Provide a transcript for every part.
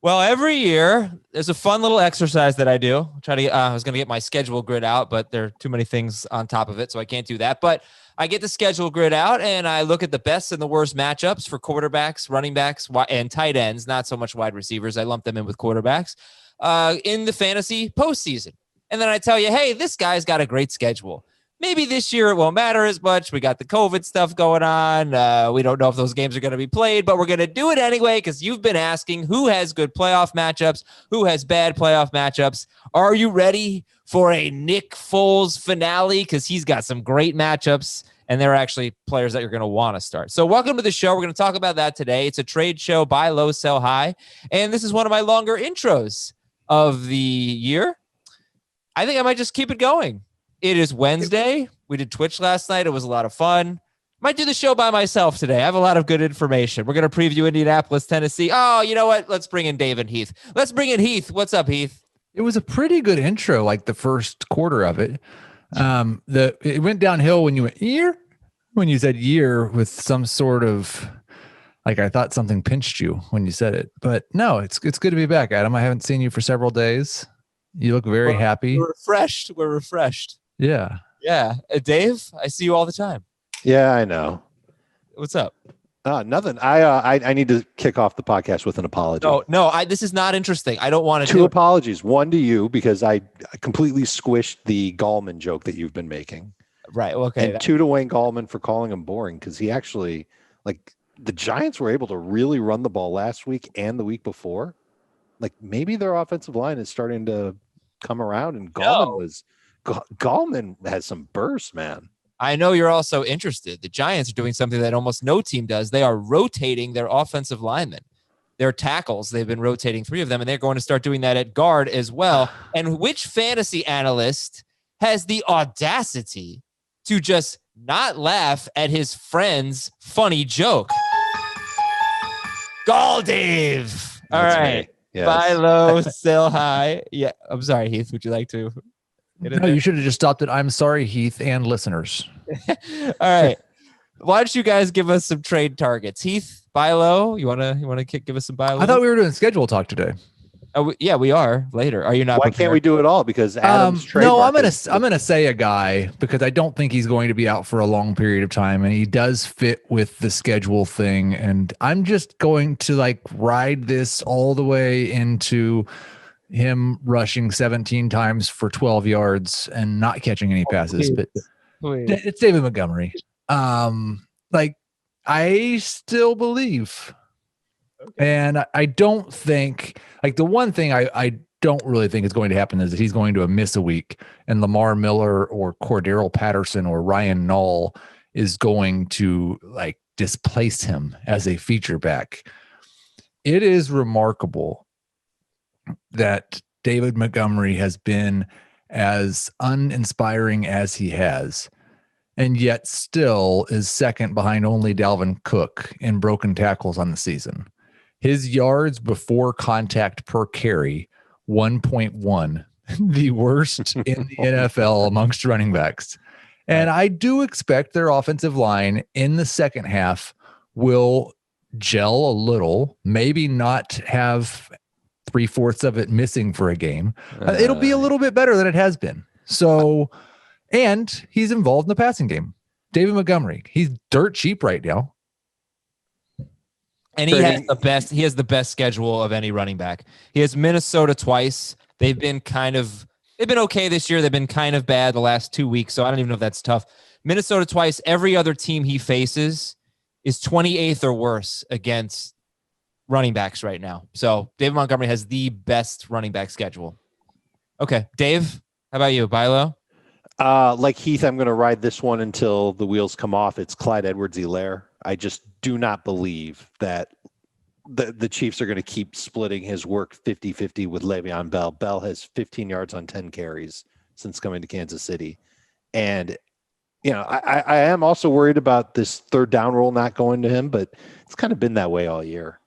Well, every year there's a fun little exercise that I do. I was going to get my schedule grid out, but there are too many things on top of it, so I can't do that. But I get the schedule grid out and I look at the best and the worst matchups for quarterbacks, running backs, and tight ends, not so much wide receivers. I lump them in with quarterbacks in the fantasy postseason. And then I tell you, hey, this guy's got a great schedule. Maybe this year it won't matter as much. We got the COVID stuff going on. We don't know if those games are going to be played, but we're going to do it anyway because you've been asking who has good playoff matchups, who has bad playoff matchups. Are you ready for a Nick Foles finale? Because he's got some great matchups, and they're actually players that you're going to want to start. So welcome to the show. We're going to talk about that today. It's a trade show, buy low, sell high. And this is one of my longer intros of the year. I think I might just keep it going. It is Wednesday. We did Twitch last night. It was a lot of fun. Might do the show by myself today. I have a lot of good information. We're going to preview Indianapolis, Tennessee. Oh, you know what? Let's bring in Dave and Heath. Let's bring in Heath. What's up, Heath? It was a pretty good intro, like the first quarter of it. It went downhill when you went year, when you said year with some sort of, like I thought something pinched you when you said it. But no, it's good to be back, Adam. I haven't seen you for several days. You look very happy. We're refreshed. Yeah. Yeah. Dave, I see you all the time. Yeah, I know. What's up? Nothing. I need to kick off the podcast with an apology. No. This is not interesting. I don't want to. Two apologies. One to you because I completely squished the Gallman joke that you've been making. Right. Okay. And two to Wayne Gallman for calling him boring because he actually, like, the Giants were able to really run the ball last week and the week before. Like, maybe their offensive line is starting to come around, and Gallman has some burst, man. I know you're also interested. The Giants are doing something that almost no team does. They are rotating their offensive linemen. Their tackles, they've been rotating 3 of them, and they're going to start doing that at guard as well. And which fantasy analyst has the audacity to just not laugh at his friend's funny joke? Gall Dave. All right. Yes. Buy low, sell high. Yeah. I'm sorry, Heath. Would you like to? No, you should have just stopped it. I'm sorry, Heath and listeners. All right. Why don't you guys give us some trade targets? Heath, buy low. You wanna give us some buy low? I thought we were doing schedule talk today. Oh, yeah, we are later. Are you not? Why can't we do it all? Because Adam's trade. No, I'm gonna say a guy because I don't think he's going to be out for a long period of time, and he does fit with the schedule thing. And I'm just going to ride this all the way into him rushing 17 times for 12 yards and not catching any passes. But it's David Montgomery. I still believe. And I don't think, the one thing I don't really think is going to happen is that he's going to miss a week and Lamar Miller or Cordero Patterson or Ryan Nall is going to displace him as a feature back. It is remarkable that David Montgomery has been as uninspiring as he has, and yet still is second behind only Dalvin Cook in broken tackles on the season. His yards before contact per carry, 1.1, the worst in the NFL amongst running backs. And I do expect their offensive line in the second half will gel a little, maybe not have 3/4 of it missing for a game. It'll be a little bit better than it has been. So, and he's involved in the passing game. David Montgomery, he's dirt cheap right now. And he has the best schedule of any running back. He has Minnesota twice. They've been okay this year. They've been kind of bad the last 2 weeks. So I don't even know if that's tough. Minnesota twice. Every other team he faces is 28th or worse against running backs right now. So David Montgomery has the best running back schedule. Okay. Dave, how about you? Buy low? Like Heath, I'm going to ride this one until the wheels come off. It's Clyde Edwards-Helaire. I just do not believe that the Chiefs are going to keep splitting his work 50-50 with Le'Veon Bell. Bell has 15 yards on 10 carries since coming to Kansas City. And, I am also worried about this third down rule not going to him, but it's kind of been that way all year.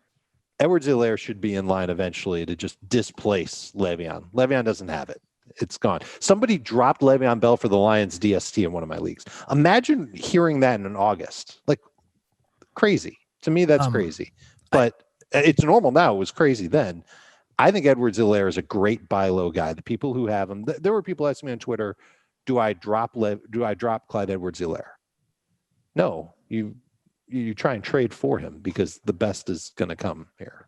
Edwards-Helaire should be in line eventually to just displace Le'Veon. Le'Veon doesn't have it. It's gone. Somebody dropped Le'Veon Bell for the Lions DST in one of my leagues. Imagine hearing that in August. Crazy. To me, that's crazy. But it's normal now. It was crazy then. I think Edwards-Helaire is a great buy low guy. The people who have him, there were people asking me on Twitter, do I drop Clyde Edwards-Helaire? No, you try and trade for him because the best is going to come here.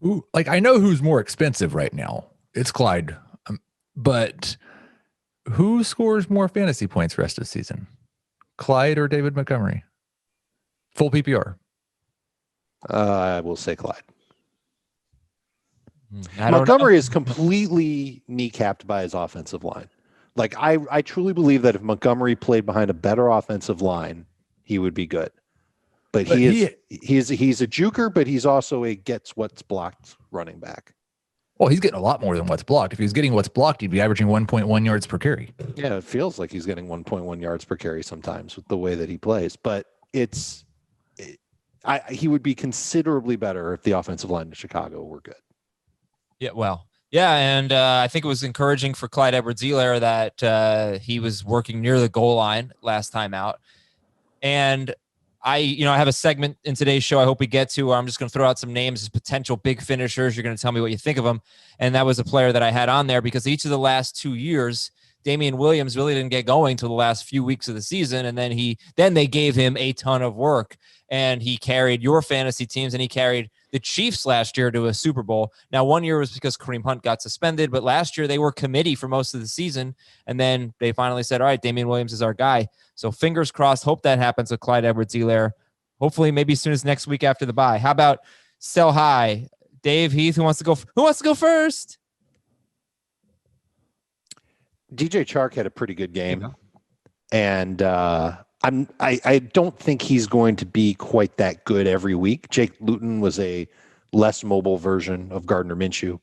Ooh, like I know who's more expensive right now. It's Clyde. But who scores more fantasy points rest of the season? Clyde or David Montgomery? Full PPR. I will say Clyde. Montgomery is completely kneecapped by his offensive line. Like I truly believe that if Montgomery played behind a better offensive line, he would be good. But he's a juker, but he's also a gets what's blocked running back. Well, he's getting a lot more than what's blocked. If he was getting what's blocked, he'd be averaging 1.1 yards per carry. Yeah, it feels like he's getting 1.1 yards per carry sometimes with the way that he plays. But he would be considerably better if the offensive line in Chicago were good. Yeah, well, yeah, and I think it was encouraging for Clyde Edwards-Helaire that he was working near the goal line last time out. And I have a segment in today's show I hope we get to where I'm just going to throw out some names as potential big finishers. You're going to tell me what you think of them. And that was a player that I had on there because each of the last 2 years, Damian Williams really didn't get going till the last few weeks of the season. And then they gave him a ton of work. And he carried your fantasy teams and he carried the Chiefs last year to a Super Bowl. Now, 1 year was because Kareem Hunt got suspended, but last year they were committee for most of the season. And then they finally said, all right, Damian Williams is our guy. So fingers crossed. Hope that happens with Clyde Edwards-Helaire. Hopefully maybe as soon as next week after the bye. How about sell high? Dave, Heath, who wants to go first? DJ Chark had a pretty good game. And I don't think he's going to be quite that good every week. Jake Luton was a less mobile version of Gardner Minshew.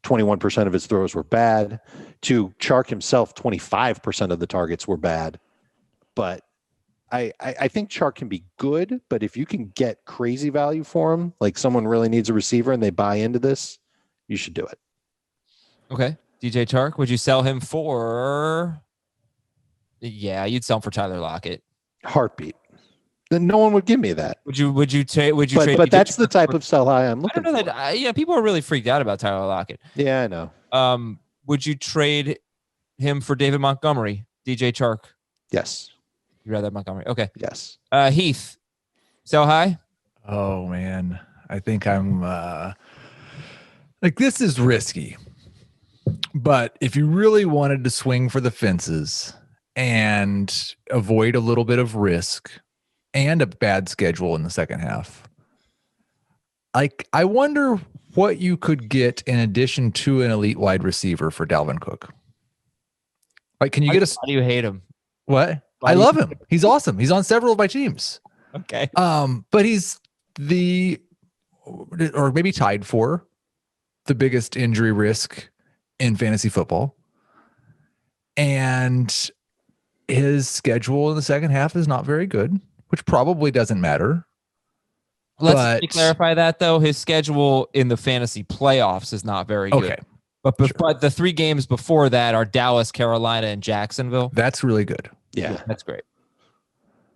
21% of his throws were bad. To Chark himself, 25% of the targets were bad. But I think Chark can be good, but if you can get crazy value for him, like someone really needs a receiver and they buy into this, you should do it. Okay. DJ Chark, would you sell him for? Yeah, you'd sell him for Tyler Lockett. Heartbeat. Then no one would give me that. Would you trade? But that's the type of sell high I'm looking for. I don't know that. People are really freaked out about Tyler Lockett. Yeah, I know. Would you trade him for David Montgomery? DJ Chark. Yes. You'd rather have Montgomery. Okay. Yes. Heath, sell high. Oh man, I think I'm this is risky. But if you really wanted to swing for the fences and avoid a little bit of risk and a bad schedule in the second half, I wonder what you could get in addition to an elite wide receiver for Dalvin Cook. Can you get a? How do you hate him? What? I love him. He's awesome. He's on several of my teams. Okay. But he's or maybe tied for the biggest injury risk in fantasy football. And his schedule in the second half is not very good, which probably doesn't matter. Let's clarify that, though. His schedule in the fantasy playoffs is not very good. Okay. But the 3 games before that are Dallas, Carolina, and Jacksonville. That's really good. Yeah, that's great.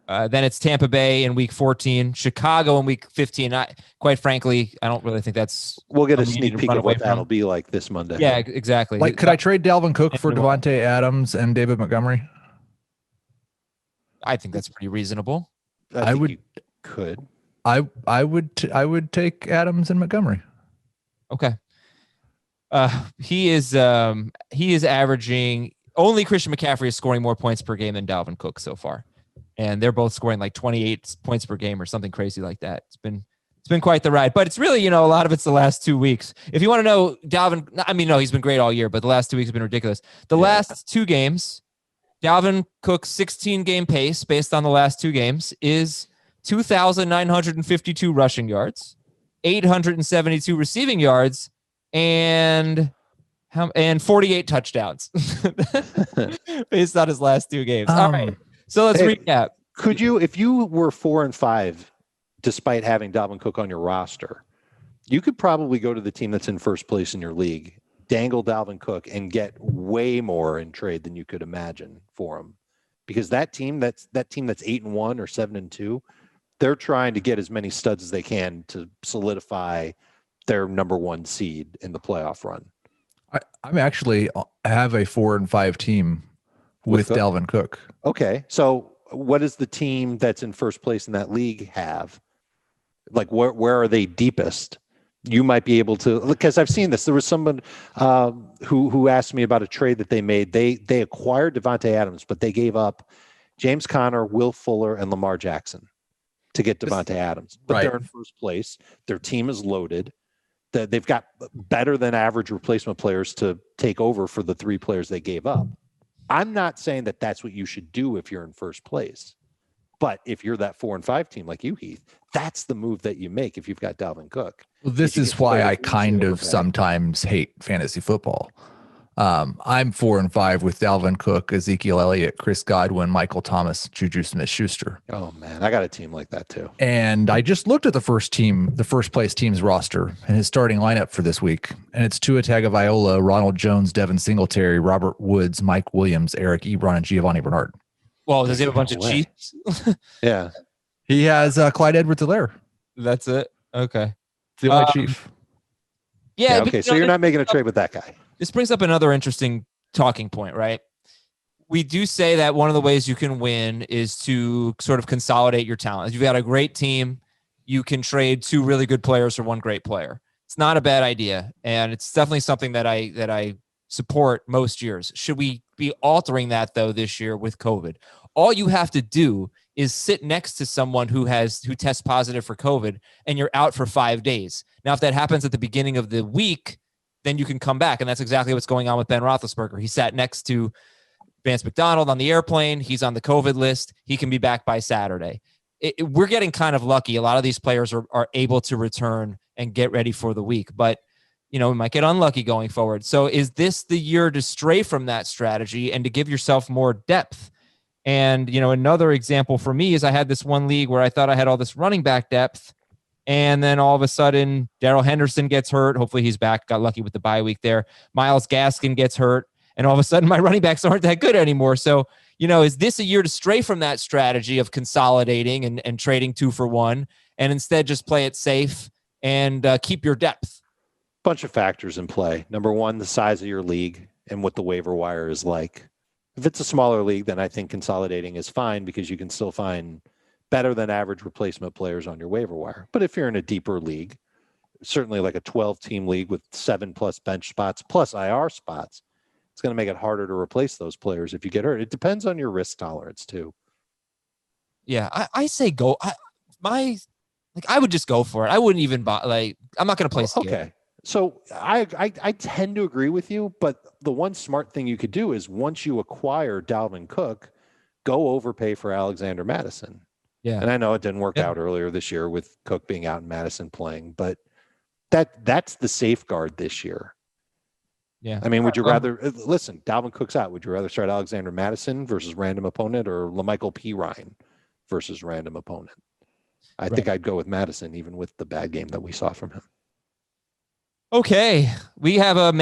Then it's Tampa Bay in week 14, Chicago in week 15. Quite frankly, I don't really think that's. We'll get a sneak peek of what that'll be like this Monday. Yeah, exactly. Could I trade Dalvin Cook for Devontae Adams and David Montgomery? I think that's pretty reasonable. I would. Could. I would take Adams and Montgomery. Okay. He is averaging. Only Christian McCaffrey is scoring more points per game than Dalvin Cook so far. And they're both scoring like 28 points per game or something crazy like that. It's been quite the ride, but it's really, a lot of it's the last 2 weeks. If you want to know Dalvin, no, he's been great all year, but the last 2 weeks have been ridiculous. Last 2 games, Dalvin Cook's 16 game pace based on the last 2 games is 2,952 rushing yards, 872 receiving yards, and 48 touchdowns based on his last 2 games. All right. So let's recap. Could you, if you were 4-5, despite having Dalvin Cook on your roster, you could probably go to the team that's in first place in your league, dangle Dalvin Cook, and get way more in trade than you could imagine for him. Because that team that's 8-1 or 7-2, they're trying to get as many studs as they can to solidify their number one seed in the playoff run. I'm actually have a 4-5 team with Dalvin Cook. Okay. So what does the team that's in first place in that league have? Like where are they deepest? You might be able to, because I've seen this. There was someone who asked me about a trade that they made. They acquired Devontae Adams, but they gave up James Conner, Will Fuller, and Lamar Jackson to get Devontae Adams. But they're in first place. Their team is loaded. They've got better than average replacement players to take over for the 3 players they gave up. I'm not saying that that's what you should do if you're in first place. But if you're that 4-5 team like you, Heath, that's the move that you make if you've got Dalvin Cook. Well, this is why I kind of sometimes hate fantasy football. I'm 4-5 with Dalvin Cook, Ezekiel Elliott, Chris Godwin, Michael Thomas, Juju Smith-Schuster. Oh man, I got a team like that too. And I just looked at the first place team's roster and his starting lineup for this week. And it's Tua Tagovailoa, Ronald Jones, Devin Singletary, Robert Woods, Mike Williams, Eric Ebron, and Giovanni Bernard. Well, does he have a bunch of Chiefs? Yeah. He has Clyde Edwards-Helaire. That's it. Okay. The only Chief. Yeah. Okay. So you're not making a trade with that guy. This brings up another interesting talking point, right? We do say that one of the ways you can win is to sort of consolidate your talent. If you've got a great team, you can trade 2 really good players for 1 great player. It's not a bad idea. And it's definitely something that I support most years. Should we be altering that though this year with COVID? All you have to do is sit next to someone who tests positive for COVID and you're out for 5 days. Now, if that happens at the beginning of the week, then you can come back. And that's exactly what's going on with Ben Roethlisberger. He sat next to Vance McDonald on the airplane. He's on the COVID list. He can be back by Saturday. We're getting kind of lucky. A lot of these players are able to return and get ready for the week, but we might get unlucky going forward. So is this the year to stray from that strategy and to give yourself more depth? And, another example for me is I had this one league where I thought I had all this running back depth. And then all of a sudden, Darrell Henderson gets hurt. Hopefully he's back. Got lucky with the bye week there. Myles Gaskin gets hurt. And all of a sudden, my running backs aren't that good anymore. So, is this a year to stray from that strategy of consolidating and trading 2 for 1 and instead just play it safe and keep your depth? Bunch of factors in play. Number one, the size of your league and what the waiver wire is like. If it's a smaller league, then I think consolidating is fine because you can still find better than average replacement players on your waiver wire. But if you're in a deeper league, certainly like a 12-team league with 7+ bench spots plus IR spots, it's going to make it harder to replace those players if you get hurt. It depends on your risk tolerance too. Yeah, I say go. I would just go for it. I wouldn't even buy. I'm not going to play scared. Okay. So I tend to agree with you, but the one smart thing you could do is once you acquire Dalvin Cook, go overpay for Alexander Mattison. Yeah. And I know it didn't work out earlier this year with Cook being out and Madison playing, but that's the safeguard this year. Yeah. I mean, would you rather listen, Dalvin Cook's out. Would you rather start Alexander Mattison versus random opponent or LaMichael P. Ryan versus random opponent? I think I'd go with Madison, even with the bad game that we saw from him. Okay. We have a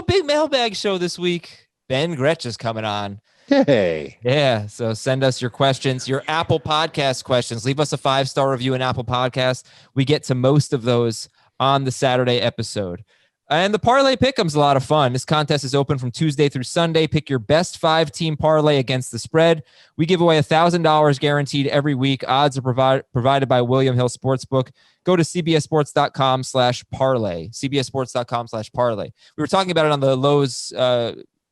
big mailbag show this week. Ben Gretsch is coming on. Hey. Yeah. So send us your questions, your Apple Podcast questions. Leave us a 5-star review in Apple Podcasts. We get to most of those on the Saturday episode. And the Parlay Pick'em's a lot of fun. This contest is open from Tuesday through Sunday. Pick your best 5-team parlay against the spread. We give away $1,000 guaranteed every week. Odds are provided by William Hill Sportsbook. Go to cbssports.com/parlay. cbssports.com/parlay. We were talking about it on the Lowe's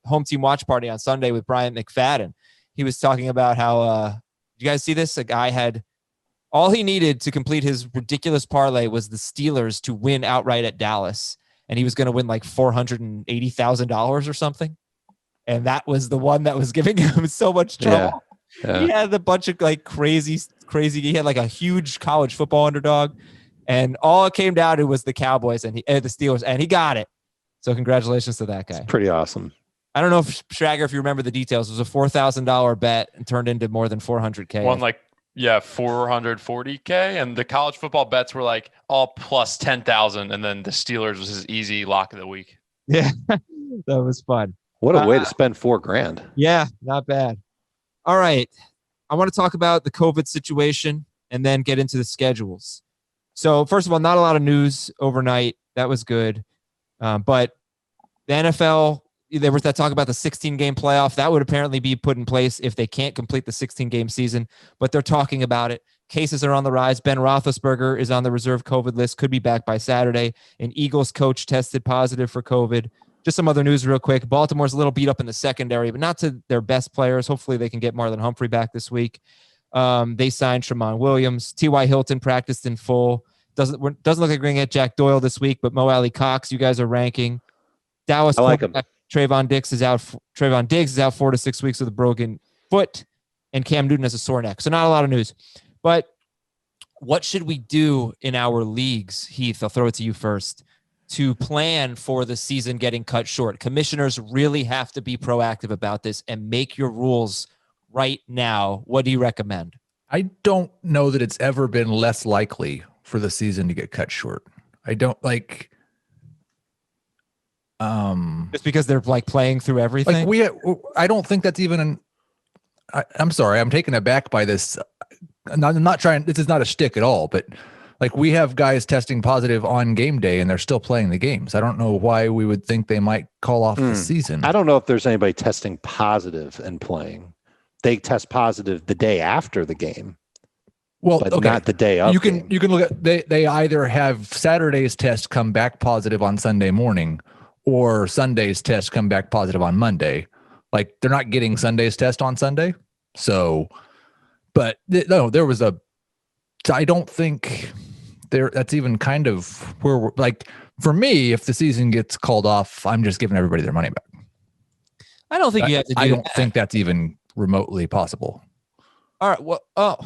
home team watch party on Sunday with Brian McFadden. He was talking about how, you guys see this? A guy had all he needed to complete his ridiculous parlay was the Steelers to win outright at Dallas. And he was going to win like $480,000 or something. And that was the one that was giving him so much trouble. Yeah. He had a bunch of crazy. He had a huge college football underdog. And all it came down to was the Cowboys and the Steelers. And he got it. So congratulations to that guy. It's pretty awesome. I don't know if Schrager, if you remember the details, it was a $4,000 bet and turned into more than $400K. Won 440K, and the college football bets were all plus 10,000, and then the Steelers was his easy lock of the week. Yeah, that was fun. What a way to spend $4,000. Yeah, not bad. All right, I want to talk about the COVID situation and then get into the schedules. So first of all, not a lot of news overnight That was good. But the NFL, there was that talk about the 16-game playoff. That would apparently be put in place if they can't complete the 16-game season, but they're talking about it. Cases are on the rise. Ben Roethlisberger is on the reserve COVID list, could be back by Saturday. An Eagles coach tested positive for COVID. Just some other news real quick. Baltimore's a little beat up in the secondary, but not to their best players. Hopefully they can get Marlon Humphrey back this week. They signed Tramon Williams. T.Y. Hilton practiced in full. Doesn't look like we're going to get Jack Doyle this week, but Mo Alley Cox, you guys are ranking. Dallas, I like him. Trayvon Diggs is out 4 to 6 weeks with a broken foot, and Cam Newton has a sore neck. So not a lot of news. But what should we do in our leagues, Heath? I'll throw it to you first. To plan for the season getting cut short. Commissioners really have to be proactive about this and make your rules right now. What do you recommend? I don't know that it's ever been less likely for the season to get cut short. I don't like just because they're like playing through everything. I don't think that's even I'm sorry, I'm taken aback by this. I'm not trying, this is not a shtick at all, but like we have guys testing positive on game day and they're still playing the games. I don't know why we would think they might call off the season. I don't know if there's anybody testing positive and playing. They test positive the day after the game. Well, but okay. Not the day of. You can look at they either have Saturday's test come back positive on Sunday morning or Sunday's test come back positive on Monday. Like they're not getting Sunday's test on Sunday. So, but no, there was I don't think that's even kind of where we're like, for me, if the season gets called off, I'm just giving everybody their money back. I don't think you have to do I don't think that's even remotely possible. All right. Well,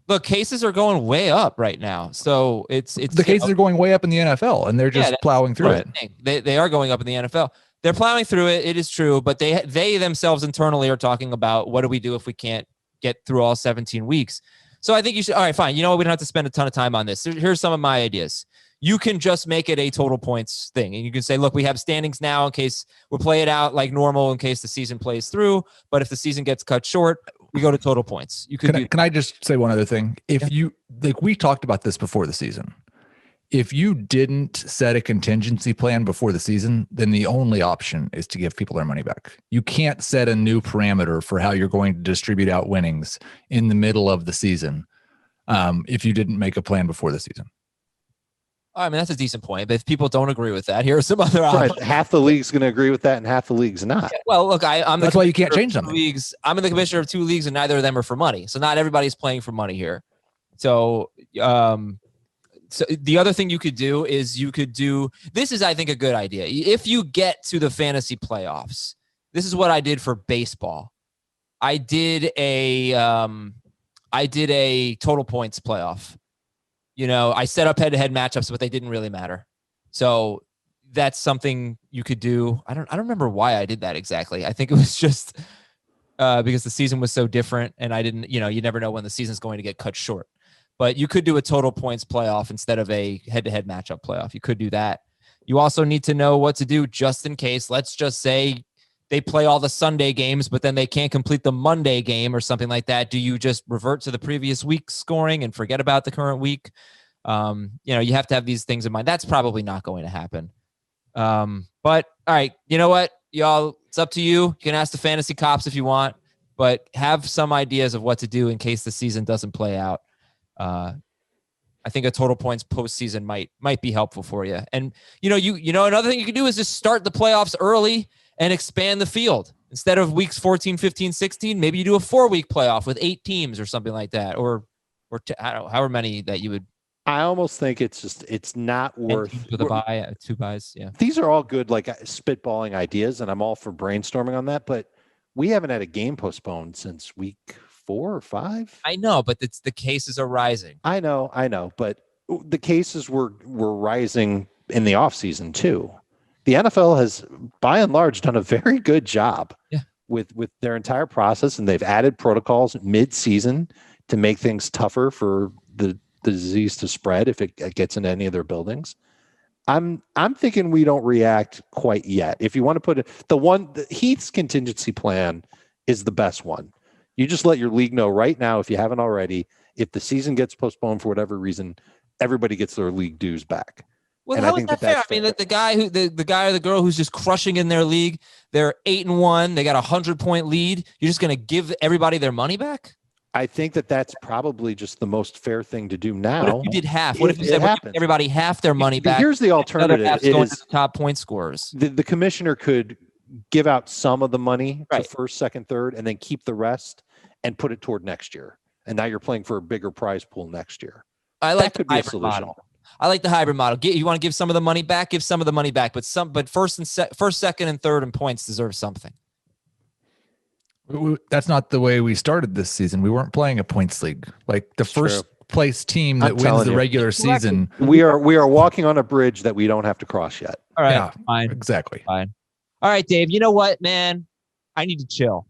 look, cases are going way up right now. So it's the cases are going way up in the NFL and they're just plowing through it. They are going up in the NFL. They're plowing through it. It is true, but they themselves internally are talking about what do we do if we can't get through all 17 weeks. So I think you should. All right, fine. You know what? We don't have to spend a ton of time on this. Here's some of my ideas. You can just make it a total points thing. And you can say, look, we have standings now in case we'll play it out like normal in case the season plays through. But if the season gets cut short, we go to total points. You could. Can I just say one other thing? If you like, we talked about this before the season. If you didn't set a contingency plan before the season, then the only option is to give people their money back. You can't set a new parameter for how you're going to distribute out winnings in the middle of the season if you didn't make a plan before the season. I mean, that's a decent point. But if people don't agree with that, here are some other options. Right. Half the league's going to agree with that and half the league's not. Yeah, well, look, I'm that's why you can't change something. Leagues. I'm in the commissioner of 2 leagues and neither of them are for money. So not everybody's playing for money here. So, so the other thing you could do is this is, I think, a good idea. If you get to the fantasy playoffs, this is what I did for baseball. I did a total points playoff. You know, I set up head-to-head matchups, but they didn't really matter. So that's something you could do. I don't remember why I did that exactly. I think it was just because the season was so different and I didn't, you never know when the season's going to get cut short. But you could do a total points playoff instead of a head-to-head matchup playoff. You could do that. You also need to know what to do just in case. Let's just say they play all the Sunday games, but then they can't complete the Monday game or something like that. Do you just revert to the previous week's scoring and forget about the current week? You have to have these things in mind. That's probably not going to happen. But all right, you know what, y'all, it's up to you. You can ask the fantasy cops if you want, but have some ideas of what to do in case the season doesn't play out. I think a total points postseason might be helpful for you. And another thing you can do is just start the playoffs early and expand the field. Instead of weeks 14, 15, 16, maybe you do a 4-week playoff with 8 teams or something like that, or I don't know, however many that you would. I almost think it's not worth with a bye, 2 buys. Yeah, these are all good, like spitballing ideas, and I'm all for brainstorming on that. But we haven't had a game postponed since week 4 or 5. I know, but the cases are rising. I know, but the cases were rising in the off season too. The NFL has, by and large, done a very good job with their entire process, and they've added protocols mid-season to make things tougher for the disease to spread if it gets into any of their buildings. I'm thinking we don't react quite yet. If you want to put the Heath's contingency plan is the best one. You just let your league know right now, if you haven't already, if the season gets postponed for whatever reason, everybody gets their league dues back. Well, And how I is think that that fair? that's I mean, fair. the guy or the girl who's just crushing in their league, they're 8-1, they got a 100-point lead. You're just going to give everybody their money back? I think that that's probably just the most fair thing to do now. What if you did half? What if you It said we're giving happens. everybody half their money back? Here's the Another alternative. half's It going to is the top point scorers. the commissioner could give out some of the money Right. to first, second, third, and then keep the rest and put it toward next year. And now you're playing for a bigger prize pool next year. I like That the could be a hybrid solution. model. I like the hybrid model. You want to give some of the money back, give some of the money back, but first, second, and third in points deserve something. That's not the way we started this season. We weren't playing a points league. Like the first place team that wins telling the you. regular season. We are walking on a bridge that we don't have to cross yet. All right, Yeah, fine. exactly. Fine. All right, Dave, you know what, man? I need to chill.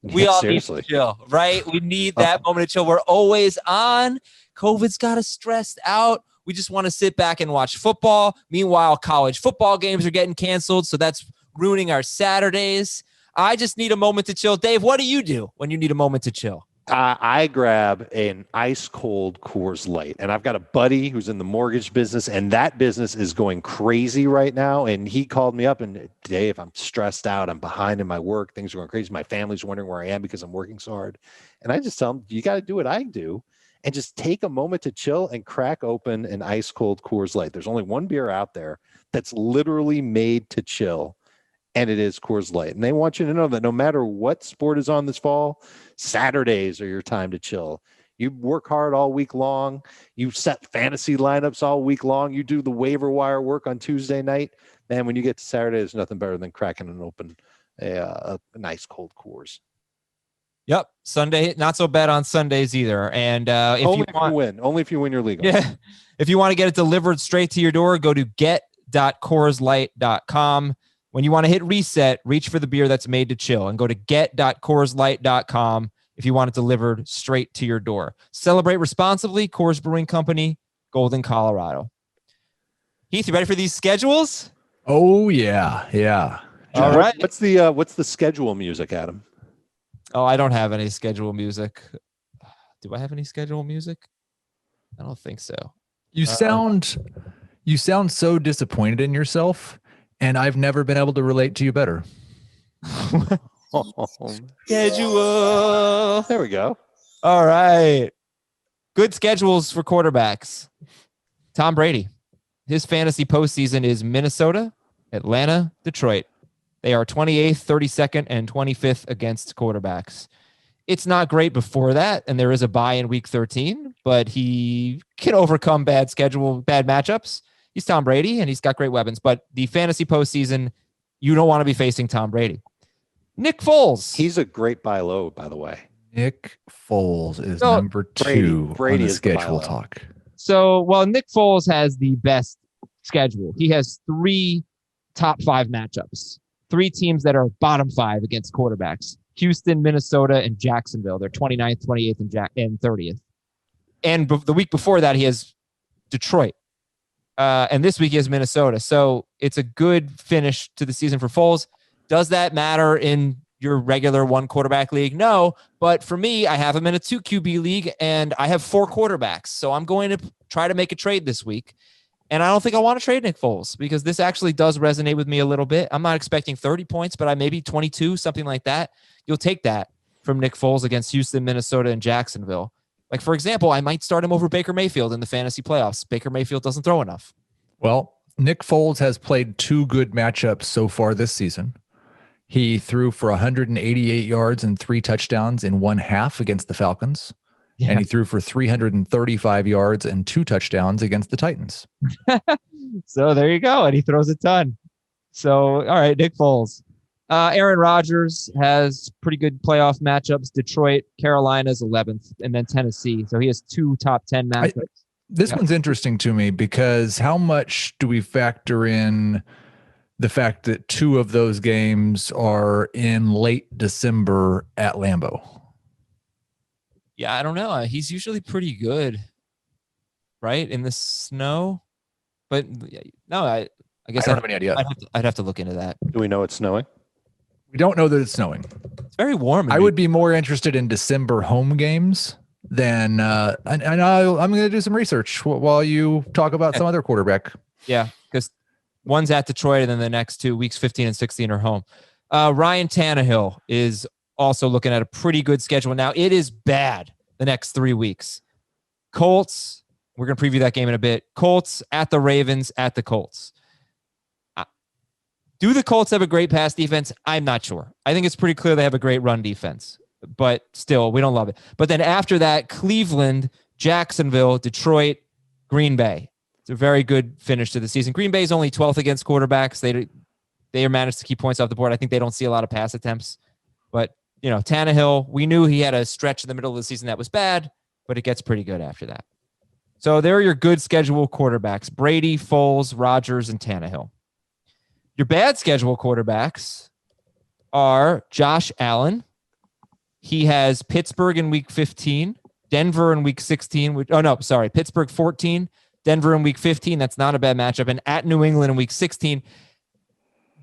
We Yeah, all seriously. need to chill, right? We need that moment to chill. We're always on. COVID's got us stressed out. We just want to sit back and watch football. Meanwhile, college football games are getting canceled, so that's ruining our Saturdays. I just need a moment to chill. Dave, what do you do when you need a moment to chill? I grab an ice cold Coors Light, and I've got a buddy who's in the mortgage business, and that business is going crazy right now. And he called me up and, Dave, I'm stressed out. I'm behind in my work. Things are going crazy. My family's wondering where I am because I'm working so hard. And I just tell him, you got to do what I do and just take a moment to chill and crack open an ice cold Coors Light. There's only one beer out there that's literally made to chill, and it is Coors Light. And they want you to know that no matter what sport is on this fall, Saturdays are your time to chill. You work hard all week long. You set fantasy lineups all week long. You do the waiver wire work on Tuesday night. Man, when you get to Saturday, there's nothing better than cracking and open a nice cold Coors. Yep. Sunday, not so bad on Sundays either. And if Only you if want, you win. Only if you win your league. yeah, if you want to get it delivered straight to your door, go to get.coorslight.com. When you want to hit reset, reach for the beer that's made to chill and go to get.coorslight.com if you want it delivered straight to your door. Celebrate responsibly. Coors Brewing Company, Golden, Colorado. Heath, you ready for these schedules? Oh yeah, yeah. All right. What's the schedule music, Adam? Oh, I don't have any schedule music. Do I have any schedule music? I don't think so. You sound so disappointed in yourself, and I've never been able to relate to you better. Schedule. There we go. All right. Good schedules for quarterbacks. Tom Brady. His fantasy postseason is Minnesota, Atlanta, Detroit. They are 28th, 32nd, and 25th against quarterbacks. It's not great before that, and there is a bye in week 13, but he can overcome bad matchups. He's Tom Brady, and he's got great weapons. But the fantasy postseason, you don't want to be facing Tom Brady. Nick Foles. He's a great buy low, by the way. Nick Foles is So, number 2 Brady on the is the schedule buy low. talk. So, well, Nick Foles has the best schedule. He has 3 top 5 matchups, 3 teams that are bottom 5 against quarterbacks. Houston, Minnesota, and Jacksonville. They're 29th, 28th, and 30th. And the week before that, he has Detroit. And this week he has Minnesota. So it's a good finish to the season for Foles. Does that matter in your regular 1 quarterback league? No. But for me, I have him in a 2 QB league, and I have 4 quarterbacks. So I'm going to try to make a trade this week. And I don't think I want to trade Nick Foles because this actually does resonate with me a little bit. I'm not expecting 30 points, but I maybe 22, something like that. You'll take that from Nick Foles against Houston, Minnesota, and Jacksonville. Like, for example, I might start him over Baker Mayfield in the fantasy playoffs. Baker Mayfield doesn't throw enough. Well, Nick Foles has played 2 good matchups so far this season. He threw for 188 yards and 3 touchdowns in 1 half against the Falcons. Yeah. And he threw for 335 yards and 2 touchdowns against the Titans. So there you go. And he throws a ton. So, all right, Nick Foles. Aaron Rodgers has pretty good playoff matchups. Detroit, Carolina's 11th, and then Tennessee. So he has 2 top 10 matchups. This one's interesting to me because how much do we factor in the fact that 2 of those games are in late December at Lambeau? Yeah, I don't know. He's usually pretty good, right, in the snow. But no, I guess I don't have any idea. I'd have to look into that. Do we know it's snowing? We don't know that it's snowing. It's very warm. I would be more interested in December home games than, and I'm going to do some research while you talk about some other quarterback. Yeah, because one's at Detroit, and then the next 2 weeks, 15 and 16, are home. Ryan Tannehill is also looking at a pretty good schedule. Now, it is bad the next 3 weeks. Colts, we're going to preview that game in a bit. Colts, at the Ravens, at the Colts. Do the Colts have a great pass defense? I'm not sure. I think it's pretty clear they have a great run defense, but still, we don't love it. But then after that, Cleveland, Jacksonville, Detroit, Green Bay. It's a very good finish to the season. Green Bay is only 12th against quarterbacks. They managed to keep points off the board. I think they don't see a lot of pass attempts. But, Tannehill, we knew he had a stretch in the middle of the season that was bad, but it gets pretty good after that. So there are your good schedule quarterbacks: Brady, Foles, Rodgers, and Tannehill. Your bad schedule quarterbacks are Josh Allen. He has Pittsburgh in week 15, Denver in week 16. Pittsburgh 14, Denver in week 15. That's not a bad matchup. And at New England in week 16.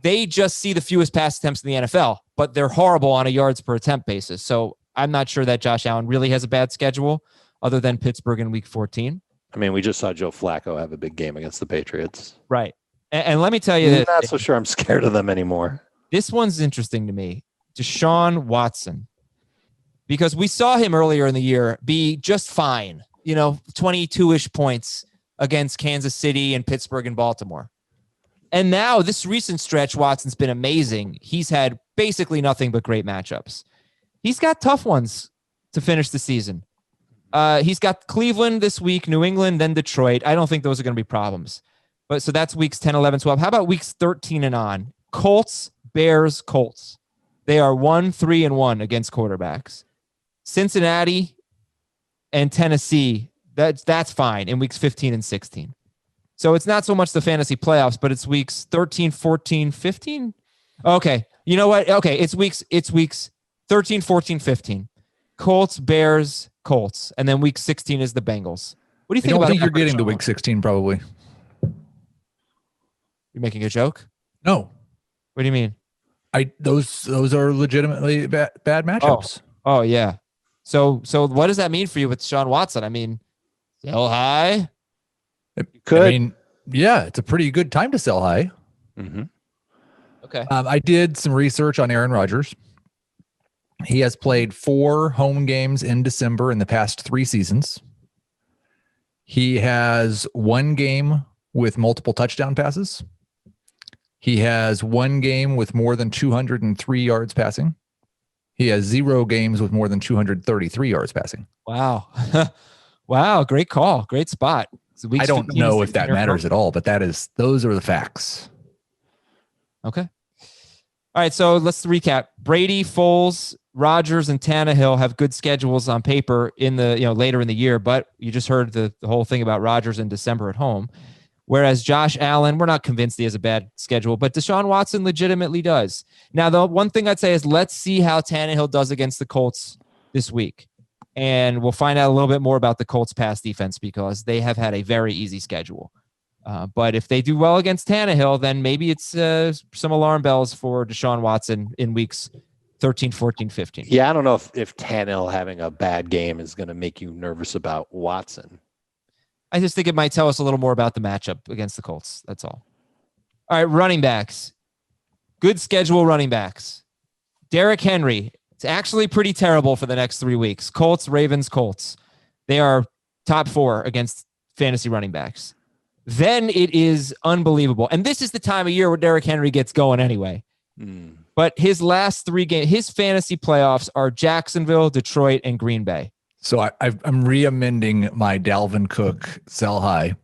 They just see the fewest pass attempts in the NFL, but they're horrible on a yards per attempt basis. So I'm not sure that Josh Allen really has a bad schedule other than Pittsburgh in week 14. I mean, we just saw Joe Flacco have a big game against the Patriots. Right. And let me tell you I'm not so sure I'm scared of them anymore. This one's interesting to me. Deshaun Watson. Because we saw him earlier in the year be just fine, 22-ish points against Kansas City and Pittsburgh and Baltimore. And now this recent stretch, Watson's been amazing. He's had basically nothing but great matchups. He's got tough ones to finish the season. He's got Cleveland this week, New England, then Detroit. I don't think those are going to be problems. But so that's weeks 10, 11, 12. How about weeks 13 and on? Colts, Bears, Colts. They are 1-3-1 against quarterbacks. Cincinnati and Tennessee, that's fine in weeks 15 and 16. So it's not so much the fantasy playoffs, but it's weeks 13, 14, 15. Okay. You know what? Okay. It's weeks 13, 14, 15. Colts, Bears, Colts. And then week 16 is the Bengals. What do you think about it? I think you're getting to week 16 probably. You're making a joke? No. What do you mean? Those are legitimately bad matchups. Oh yeah. So what does that mean for you with Deshaun Watson? I mean, sell high? Could. I mean, yeah, it's a pretty good time to sell high. Mm-hmm. Okay. I did some research on Aaron Rodgers. He has played 4 home games in December in the past 3 seasons. He has 1 game with multiple touchdown passes. He has 1 game with more than 203 yards passing. He has 0 games with more than 233 yards passing. Wow. Wow. Great call. Great spot. So I don't know if that matters at all, but those are the facts. Okay. All right. So let's recap. Brady, Foles, Rodgers, and Tannehill have good schedules on paper in the, later in the year, but you just heard the whole thing about Rodgers in December at home. Whereas Josh Allen, we're not convinced he has a bad schedule, but Deshaun Watson legitimately does. Now, the one thing I'd say is let's see how Tannehill does against the Colts this week. And we'll find out a little bit more about the Colts pass defense because they have had a very easy schedule. But if they do well against Tannehill, then maybe it's some alarm bells for Deshaun Watson in weeks 13, 14, 15. Yeah, I don't know if Tannehill having a bad game is going to make you nervous about Watson. I just think it might tell us a little more about the matchup against the Colts. That's all. All right, running backs. Good schedule running backs. Derrick Henry. It's actually pretty terrible for the next 3 weeks. Colts, Ravens, Colts. They are top 4 against fantasy running backs. Then it is unbelievable. And this is the time of year where Derrick Henry gets going anyway. But his last 3 games, his fantasy playoffs are Jacksonville, Detroit, and Green Bay. So I'm re-amending my Dalvin Cook sell high,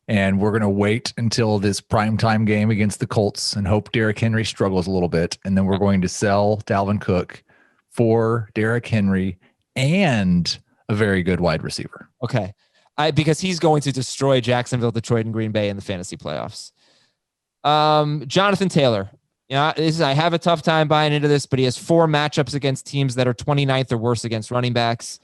and we're going to wait until this primetime game against the Colts and hope Derrick Henry struggles a little bit, and then we're going to sell Dalvin Cook for Derrick Henry and a very good wide receiver. Okay. Because he's going to destroy Jacksonville, Detroit, and Green Bay in the fantasy playoffs. Jonathan Taylor. I have a tough time buying into this, but he has 4 matchups against teams that are 29th or worse against running backs.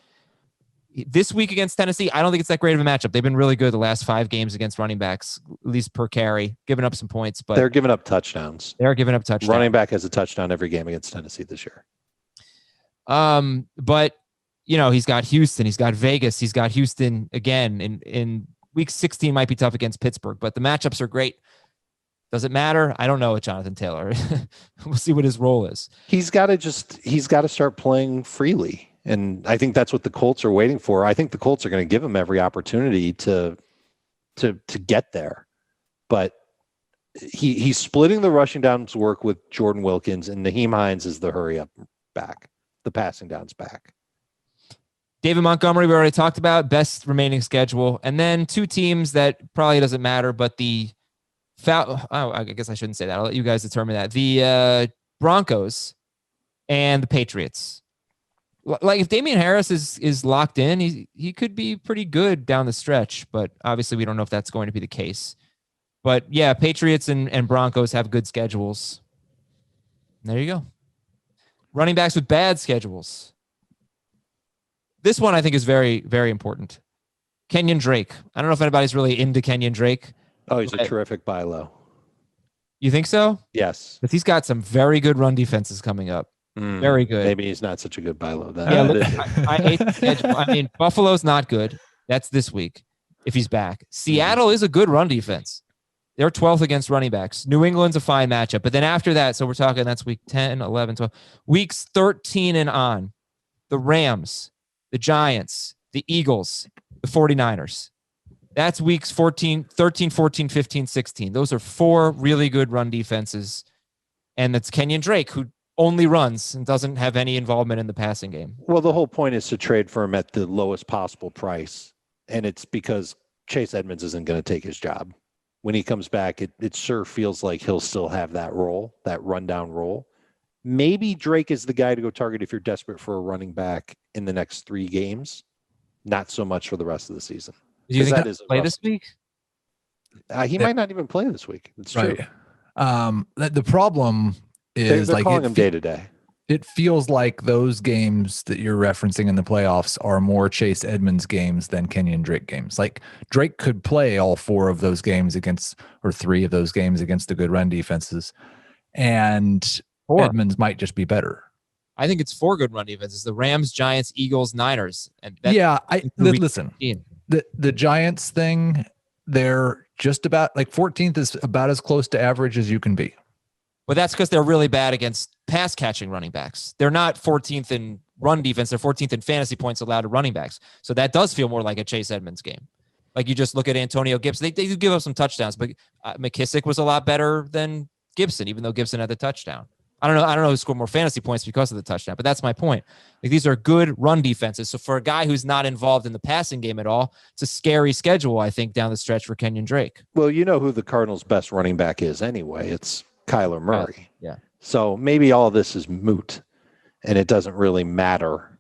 This week against Tennessee, I don't think it's that great of a matchup. They've been really good the last 5 games against running backs, at least per carry, giving up some points. But they're giving up touchdowns. They're giving up touchdowns. Running back has a touchdown every game against Tennessee this year. But he's got Houston, he's got Vegas, he's got Houston again in week 16 might be tough against Pittsburgh, but the matchups are great. Does it matter? I don't know with Jonathan Taylor. We'll see what his role is. He's got to start playing freely. And I think that's what the Colts are waiting for. I think the Colts are going to give him every opportunity to get there. But he's splitting the rushing downs work with Jordan Wilkins, and Nyheim Hines is the hurry up back, the passing downs back. David Montgomery, we already talked about, best remaining schedule. And then two teams that probably doesn't matter, but I guess I shouldn't say that. I'll let you guys determine that. The Broncos and the Patriots. Like if Damian Harris is locked in, he could be pretty good down the stretch, but obviously we don't know if that's going to be the case. But yeah, Patriots and Broncos have good schedules. There you go. Running backs with bad schedules. This one I think is very, very important. Kenyan Drake. I don't know if anybody's really into Kenyan Drake. Oh, he's a terrific buy low. You think so? Yes. But he's got some very good run defenses coming up. Very good. Maybe he's not such a good buy low then. Yeah, look, I hate the schedule. I mean, Buffalo's not good. That's this week if he's back. Seattle is a good run defense. They're 12th against running backs. New England's a fine matchup. But then after that, so we're talking that's week 10, 11, 12. Weeks 13 and on, the Rams, the Giants, the Eagles, the 49ers. That's weeks 13, 14, 15, 16. Those are four really good run defenses. And that's Kenyan Drake, who only runs and doesn't have any involvement in the passing game. Well, the whole point is to trade for him at the lowest possible price. And it's because Chase Edmonds isn't going to take his job. When he comes back, it sure feels like he'll still have that role, that rundown role. Maybe Drake is the guy to go target if you're desperate for a running back in the next 3 games. Not so much for the rest of the season. Do you think that play this week? He might not even play this week. It's true. Right. The problem is they're calling him day to day. It feels like those games that you're referencing in the playoffs are more Chase Edmonds games than Kenyan Drake games. Like Drake could play all 4 of those games or 3 of those games against the good run defenses, and 4. Edmonds might just be better. I think it's 4 good run defenses: the Rams, Giants, Eagles, Niners. And listen, the Giants thing, they're just about like 14th is about as close to average as you can be. But that's because they're really bad against pass catching running backs. They're not 14th in run defense. They're 14th in fantasy points allowed to running backs. So that does feel more like a Chase Edmonds game. Like you just look at Antonio Gibson. They do give up some touchdowns, but McKissick was a lot better than Gibson, even though Gibson had the touchdown. I don't know who scored more fantasy points because of the touchdown, but that's my point. Like these are good run defenses. So for a guy who's not involved in the passing game at all, it's a scary schedule, I think, down the stretch for Kenyan Drake. Well, you know who the Cardinals' best running back is anyway. It's Kyler Murray. Yeah. So maybe all of this is moot, and it doesn't really matter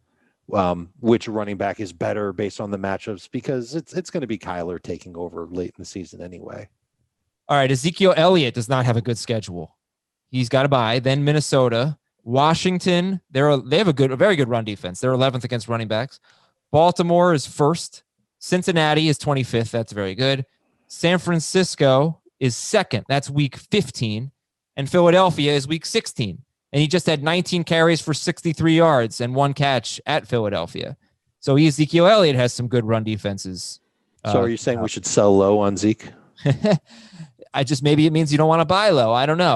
which running back is better based on the matchups because it's going to be Kyler taking over late in the season anyway. All right, Ezekiel Elliott does not have a good schedule. He's got to bye. Then Minnesota, Washington. They have a very good run defense. They're 11th against running backs. Baltimore is 1st. Cincinnati is 25th. That's very good. San Francisco is 2nd. That's week 15. And Philadelphia is week 16. And he just had 19 carries for 63 yards and 1 catch at Philadelphia. So Ezekiel Elliott has some good run defenses. So are you saying we should sell low on Zeke? Maybe it means you don't want to buy low. I don't know.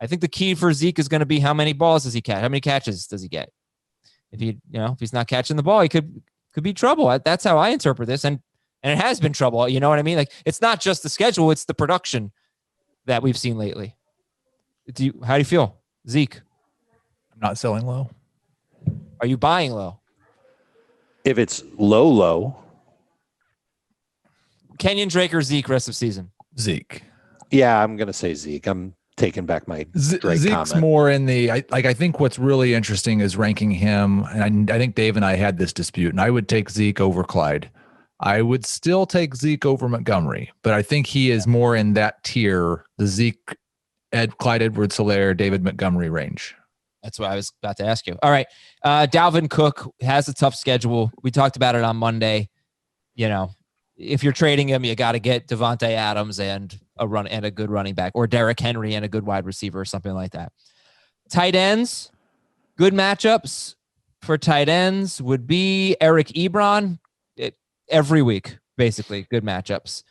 I think the key for Zeke is going to be how many balls does he catch? How many catches does he get? If he's not catching the ball, he could be trouble. That's how I interpret this. And it has been trouble. You know what I mean? Like it's not just the schedule, it's the production that we've seen lately. How do you feel? Zeke? I'm not selling low. Are you buying low? If it's low. Kenyan Drake or Zeke rest of season? Zeke. Yeah, I'm going to say Zeke. I'm taking back my Drake Zeke's comment. More in the I think what's really interesting is ranking him, and I think Dave and I had this dispute, and I would take Zeke over Clyde. I would still take Zeke over Montgomery, but I think he is more in that tier, the Zeke, Clyde Edwards-Helaire, David Montgomery range. That's what I was about to ask you. All right. Dalvin Cook has a tough schedule. We talked about it on Monday. If you're trading him, you got to get Devontae Adams and a good running back, or Derrick Henry and a good wide receiver or something like that. Tight ends, good matchups for tight ends would be Eric Ebron every week. basically good matchups.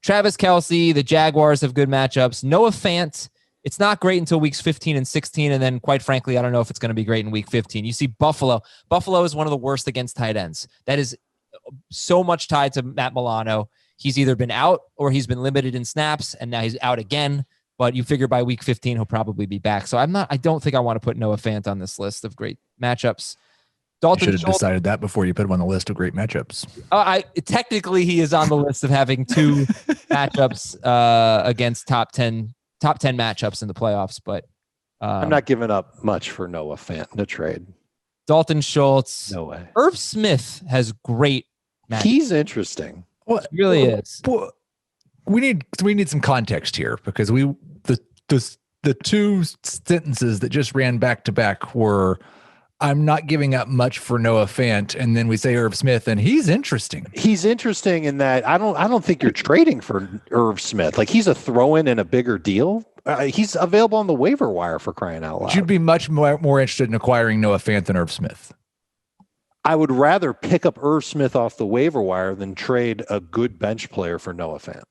Travis Kelce, the Jaguars have good matchups. Noah Fant, it's not great until weeks 15 and 16. And then quite frankly, I don't know if it's going to be great in week 15. You see Buffalo. Buffalo is one of the worst against tight ends. That is so much tied to Matt Milano. He's either been out or he's been limited in snaps, and now he's out again. But you figure by week 15, he'll probably be back. So I don't think I want to put Noah Fant on this list of great matchups. Dalton you should have decided that before you put him on the list of great matchups. Technically he is on the list of having 2 matchups against top 10 matchups in the playoffs, but I'm not giving up much for Noah Fant in a trade. Dalton Schultz. No way. Irv Smith has great matchups. He's interesting. Well, he really is. We need some context here because the 2 sentences that just ran back to back were, I'm not giving up much for Noah Fant, and then we say Irv Smith, and he's interesting. He's interesting in that I don't think you're trading for Irv Smith. Like, he's a throw-in and a bigger deal. He's available on the waiver wire, for crying out loud. You'd be much more interested in acquiring Noah Fant than Irv Smith. I would rather pick up Irv Smith off the waiver wire than trade a good bench player for Noah Fant.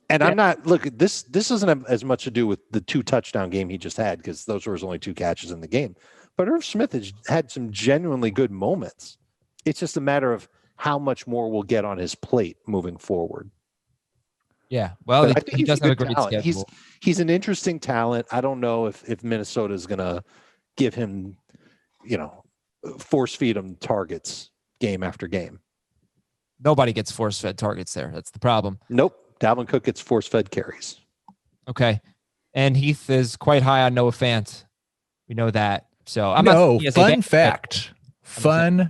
And I'm not, look, this doesn't have as much to do with the 2 touchdown game he just had, because those were his only 2 catches in the game. But Irv Smith has had some genuinely good moments. It's just a matter of how much more we'll get on his plate moving forward. Yeah, well, I think he does have a good great talent. schedule. He's an interesting talent. I don't know if Minnesota is going to give him, force feed him targets game after game. Nobody gets force-fed targets there. That's the problem. Nope. Dalvin Cook gets force-fed carries. Okay. And Heath is quite high on Noah Fant. We know that. So fun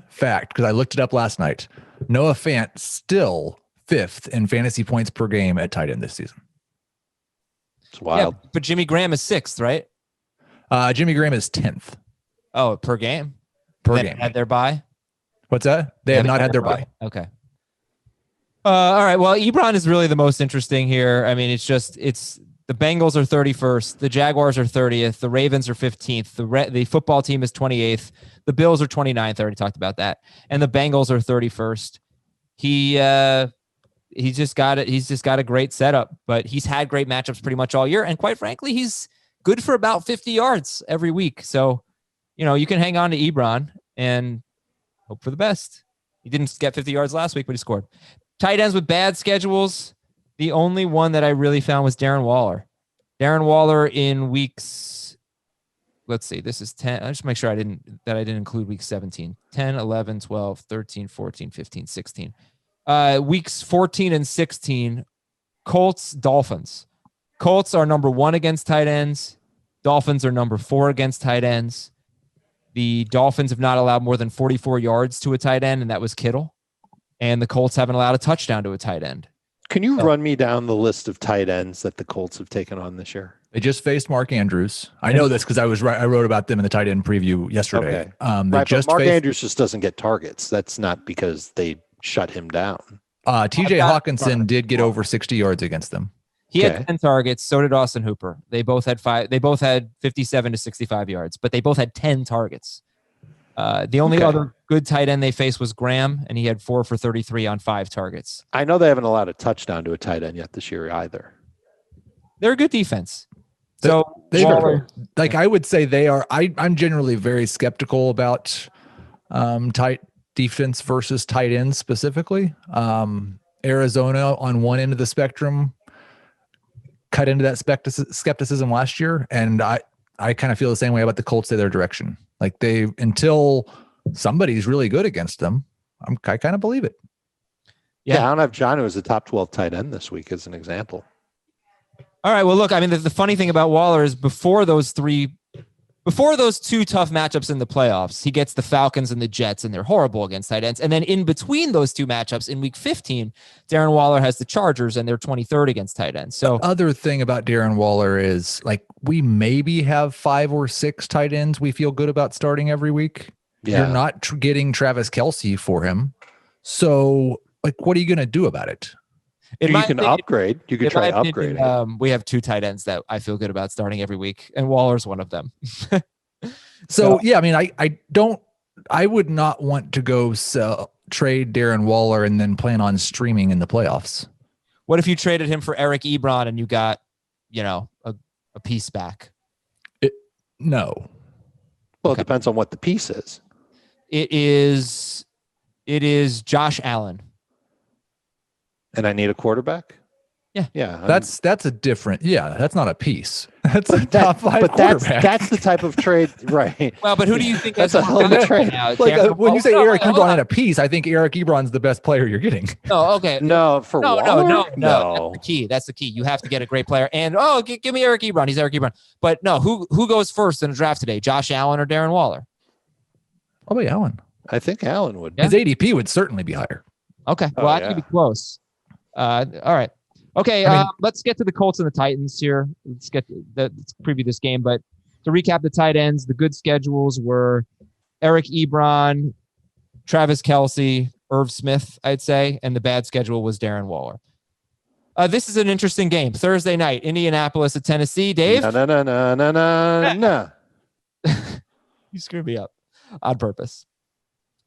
fact, because I looked it up last night. Noah Fant still 5th in fantasy points per game at tight end this season. It's wild. Yeah, but Jimmy Graham is 6th, right? Jimmy Graham is 10th. Oh, per game? Per they game. Had their bye? What's that? They have not had their bye. Okay. All right. Well, Ebron is really the most interesting here. I mean, it's the Bengals are 31st. The Jaguars are 30th. The Ravens are 15th. The football team is 28th. The Bills are 29th. I already talked about that. And the Bengals are 31st. He's just got it. He's just got a great setup, but he's had great matchups pretty much all year. And quite frankly, he's good for about 50 yards every week. So, you can hang on to Ebron and hope for the best. He didn't get 50 yards last week, but he scored. Tight ends with bad schedules. The only one that I really found was Darren Waller. Darren Waller in weeks, let's see, this is 10. I just make sure I didn't include week 17. 10, 11, 12, 13, 14, 15, 16. Weeks 14 and 16, Colts, Dolphins. Colts are number 1 against tight ends. Dolphins are number 4 against tight ends. The Dolphins have not allowed more than 44 yards to a tight end, and that was Kittle. And the Colts haven't allowed a touchdown to a tight end. Can you run me down the list of tight ends that the Colts have taken on this year? They just faced Mark Andrews. I know this because I wrote about them in the tight end preview yesterday. Okay. But Mark Andrews just doesn't get targets. That's not because they shut him down. TJ Hawkinson did get over 60 yards against them. He had 10 targets. So did Austin Hooper. They both had 5. They both had 57 to 65 yards, but they both had 10 targets. The only other good tight end they faced was Graham, and he had 4 for 33 on 5 targets. I know they haven't allowed a touchdown to a tight end yet this year either. They're a good defense. I would say they are. I'm generally very skeptical about tight defense versus tight ends specifically. Arizona on one end of the spectrum cut into that skepticism last year, and I kind of feel the same way about the Colts in their direction. Like until somebody's really good against them, I kind of believe it. Yeah, I don't have John who was a top 12 tight end this week as an example. All right. Well, look, I mean, the funny thing about Waller is before those 2 tough matchups in the playoffs, he gets the Falcons and the Jets, and they're horrible against tight ends. And then in between those 2 matchups in week 15, Darren Waller has the Chargers, and they're 23rd against tight ends. So the other thing about Darren Waller is we maybe have 5 or 6 tight ends we feel good about starting every week. Yeah. You're not getting Travis Kelce for him. So what are you going to do about it? You can upgrade. You can try upgrading. We have 2 tight ends that I feel good about starting every week, and Waller's one of them. So yeah, I mean, I would not want to go trade Darren Waller and then plan on streaming in the playoffs. What if you traded him for Eric Ebron and you got, a piece back? No. Well, it depends on what the piece is. It is Josh Allen. And I need a quarterback? Yeah. Yeah. That's a different, that's not a piece. That's a top five but quarterback. that's the type of trade, right? Well, but who do you think That's a hell of a trade. When you say Eric Ebron in a piece, I think Eric Ebron's the best player you're getting. No, okay. No, Waller? No. That's the key. That's the key. You have to get a great player. And give me Eric Ebron. He's Eric Ebron. But no, who goes first in the draft today? Josh Allen or Darren Waller? Probably Allen. I think Allen would. His ADP would certainly be higher. Okay. Well, I think it'd be close. All right. Okay, let's get to the Colts and the Titans here. Let's preview this game. But to recap the tight ends, the good schedules were Eric Ebron, Travis Kelce, Irv Smith, I'd say, and the bad schedule was Darren Waller. This is an interesting game. Thursday night, Indianapolis at Tennessee. Dave? No. You screwed me up on purpose.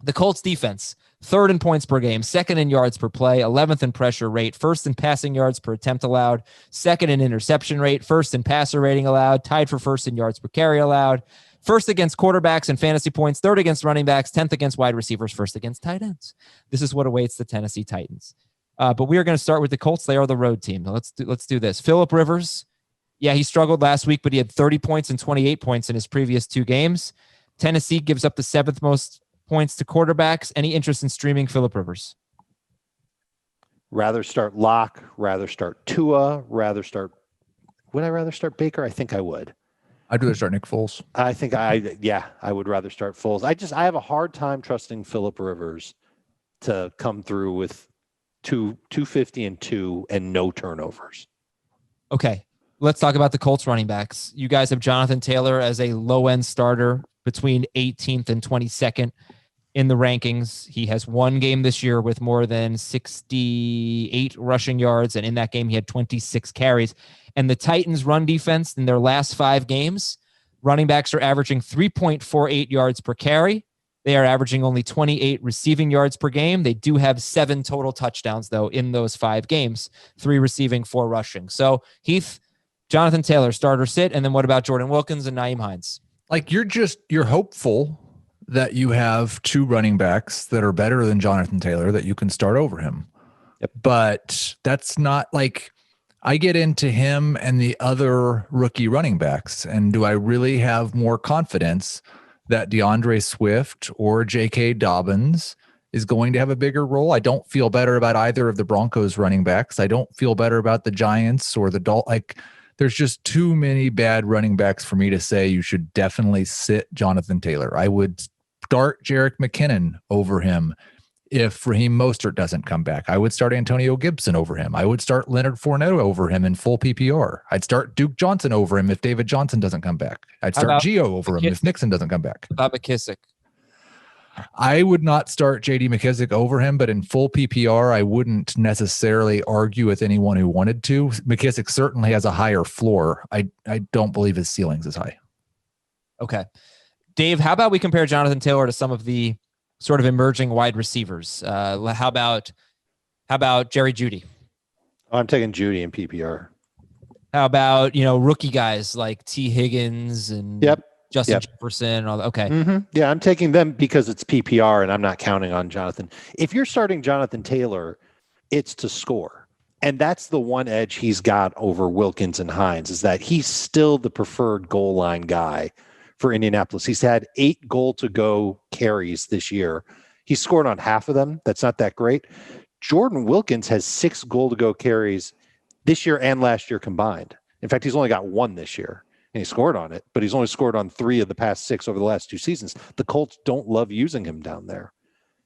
The Colts defense, 3rd in points per game, 2nd in yards per play, 11th in pressure rate, 1st in passing yards per attempt allowed, 2nd in interception rate, 1st in passer rating allowed, tied for 1st in yards per carry allowed, 1st against quarterbacks and fantasy points, 3rd against running backs, 10th against wide receivers, 1st against tight ends. This is what awaits the Tennessee Titans. But we are going to start with the Colts. They are the road team. Let's do this. Phillip Rivers, he struggled last week, but he had 30 points and 28 points in his previous 2 games. Tennessee gives up the 7th most points to quarterbacks. Any interest in streaming Phillip Rivers? Rather start Locke, rather start Tua, would I rather start Baker? I think I would. I'd rather start Nick Foles. I think I would rather start Foles. I have a hard time trusting Phillip Rivers to come through with 250 and 2 and no turnovers. Okay. Let's talk about the Colts running backs. You guys have Jonathan Taylor as a low-end starter between 18th and 22nd in the rankings. He has 1 game this year with more than 68 rushing yards, and in that game, he had 26 carries. And the Titans' run defense in their last 5 games, running backs are averaging 3.48 yards per carry. They are averaging only 28 receiving yards per game. They do have 7 total touchdowns, though, in those 5 games, 3 receiving, 4 rushing. So, Heath, Jonathan Taylor, starter sit, and then what about Jordan Wilkins and Nyheim Hines? Like you're hopeful that you have 2 running backs that are better than Jonathan Taylor that you can start over him. Yep. But that's not like I get into him and the other rookie running backs. And do I really have more confidence that DeAndre Swift or J.K. Dobbins is going to have a bigger role? I don't feel better about either of the Broncos running backs. I don't feel better about the Giants or the Dolphins. There's just too many bad running backs for me to say you should definitely sit Jonathan Taylor. I would start Jerick McKinnon over him if Raheem Mostert doesn't come back. I would start Antonio Gibson over him. I would start Leonard Fournette over him in full PPR. I'd start Duke Johnson over him if David Johnson doesn't come back. I'd start Gio over him if Nixon doesn't come back. About McKissick? I would not start J.D. McKissick over him, but in full PPR, I wouldn't necessarily argue with anyone who wanted to. McKissick certainly has a higher floor. I don't believe his ceiling's as high. Okay. Dave, how about we compare Jonathan Taylor to some of the sort of emerging wide receivers? How about Jerry Jeudy? I'm taking Jeudy in PPR. How about, rookie guys like T. Higgins and Justin Jefferson? Okay. Mm-hmm. Yeah, I'm taking them because it's PPR and I'm not counting on Jonathan. If you're starting Jonathan Taylor, it's to score. And that's the one edge he's got over Wilkins and Hines is that he's still the preferred goal line guy for Indianapolis. He's had 8 goal-to-go carries this year. He's scored on half of them. That's not that great. Jordan Wilkins has 6 goal-to-go carries this year and last year combined. In fact, he's only got 1 this year. And he scored on it, but he's only scored on 3 of the past 6 over the last 2 seasons. The Colts don't love using him down there.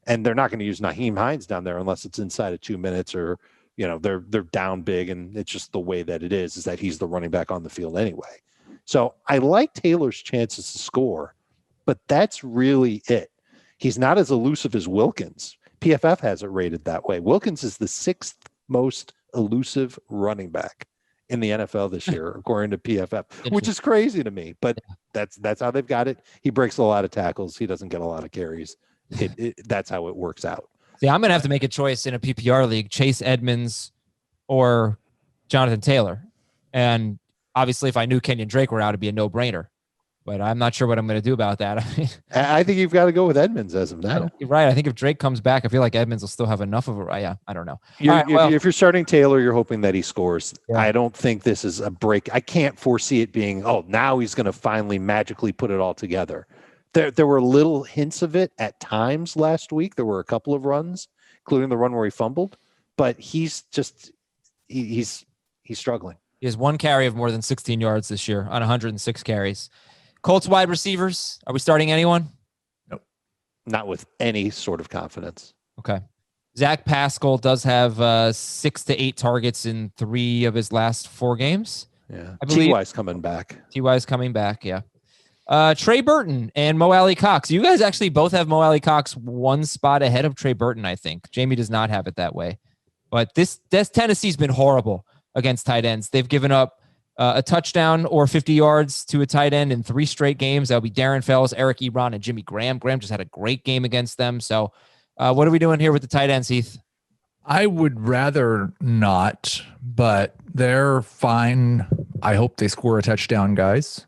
And they're not going to use Nyheim Hines down there unless it's inside of 2 minutes or, they're down big. And it's just the way that it is that he's the running back on the field anyway. So I like Taylor's chances to score, but that's really it. He's not as elusive as Wilkins. PFF has it rated that way. Wilkins is the 6th most elusive running back in the NFL this year, according to PFF, which is crazy to me, but that's how they've got it. He breaks a lot of tackles. He doesn't get a lot of carries. That's how it works out. See, I'm going to have to make a choice in a PPR league, Chase Edmonds or Jonathan Taylor. And obviously, if I knew Kenyan Drake were out, it'd be a no-brainer. But I'm not sure what I'm going to do about that. I think you've got to go with Edmonds as of now. You're right. I think if Drake comes back, I feel like Edmonds will still have enough of a. Yeah, I don't know. If you're starting Taylor, you're hoping that he scores. Yeah. I don't think this is a break. I can't foresee it being, now he's going to finally magically put it all together. There were little hints of it at times last week. There were a couple of runs, including the run where he fumbled. But he's just he's struggling. He has one carry of more than 16 yards this year on 106 carries. Colts wide receivers. Are we starting anyone? Nope. Not with any sort of confidence. Okay. Zach Pascal does have 6 to 8 targets in 3 of his last 4 games. Yeah. I believe T.Y.'s coming back. T.Y.'s coming back, yeah. Trey Burton and Mo Alley Cox. You guys actually both have Mo Alley Cox 1 spot ahead of Trey Burton, I think. Jamie does not have it that way. But this Tennessee's been horrible against tight ends. They've given up a touchdown or 50 yards to a tight end in 3 straight games. That'll be Darren Fells, Eric Ebron, and Jimmy Graham. Graham just had a great game against them. So what are we doing here with the tight ends, Heath? I would rather not, but they're fine. I hope they score a touchdown, guys.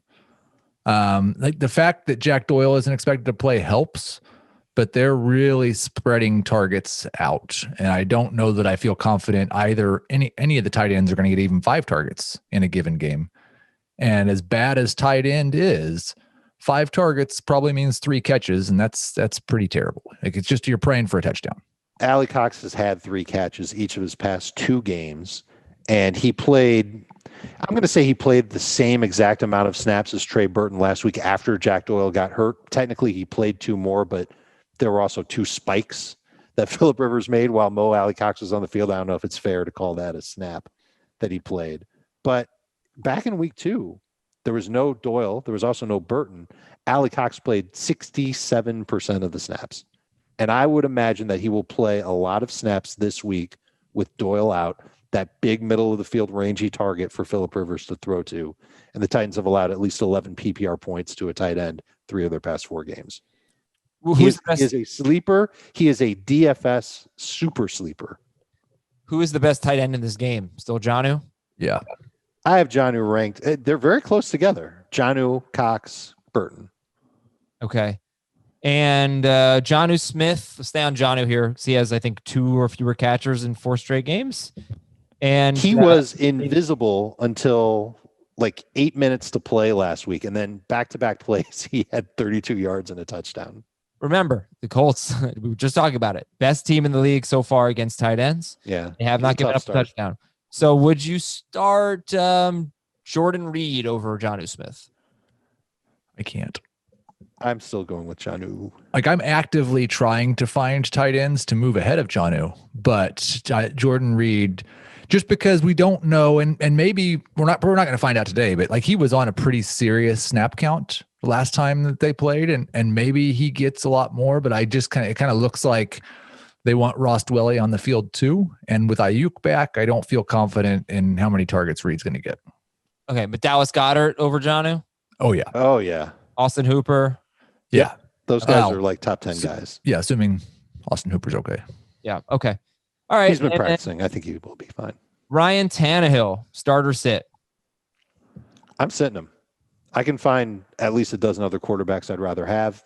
Like the fact that Jack Doyle isn't expected to play helps, but they're really spreading targets out. And I don't know that I feel confident either any of the tight ends are going to get even 5 targets in a given game. And as bad as tight end is, 5 targets probably means 3 catches, and that's pretty terrible. Like it's just you're praying for a touchdown. Alley Cox has had 3 catches each of his past 2 games, and he played the same exact amount of snaps as Trey Burton last week after Jack Doyle got hurt. Technically, he played 2 more, but there were also 2 spikes that Phillip Rivers made while Mo Alley Cox was on the field. I don't know if it's fair to call that a snap that he played. But back in week 2, there was no Doyle. There was also no Burton. Alley Cox played 67% of the snaps. And I would imagine that he will play a lot of snaps this week with Doyle out, that big middle of the field rangy target for Phillip Rivers to throw to. And the Titans have allowed at least 11 PPR points to a tight end 3 of their past 4 games. He is a sleeper. He is a DFS super sleeper. Who is the best tight end in this game? Still Jonnu? Yeah. I have Jonnu ranked. They're very close together. Jonnu, Cox, Burton. Okay. And Jonnu Smith, stay on Jonnu here, because he has, I think, 2 or fewer catchers in 4 straight games. And he was invisible until like 8 minutes to play last week. And then back-to-back plays, he had 32 yards and a touchdown. Remember, the Colts, we were just talking about it. Best team in the league so far against tight ends. Yeah. They have not given up a touchdown. So would you start Jordan Reed over Jonnu Smith? I can't. I'm still going with Jonnu. Like I'm actively trying to find tight ends to move ahead of Jonnu, but Jordan Reed, just because we don't know, and maybe we're not going to find out today, but like he was on a pretty serious snap count last time that they played, and maybe he gets a lot more, but it kind of looks like they want Ross Dwelly on the field too. And with Ayuk back, I don't feel confident in how many targets Reed's going to get. Okay, but Dallas Goedert over Jonnu? Oh yeah. Oh yeah. Austin Hooper? Yeah. Those guys are like top 10 guys. Yeah, assuming Austin Hooper's okay. Yeah, okay. All right. He's been practicing. I think he will be fine. Ryan Tannehill, starter sit. I'm sitting him. I can find at least a dozen other quarterbacks I'd rather have.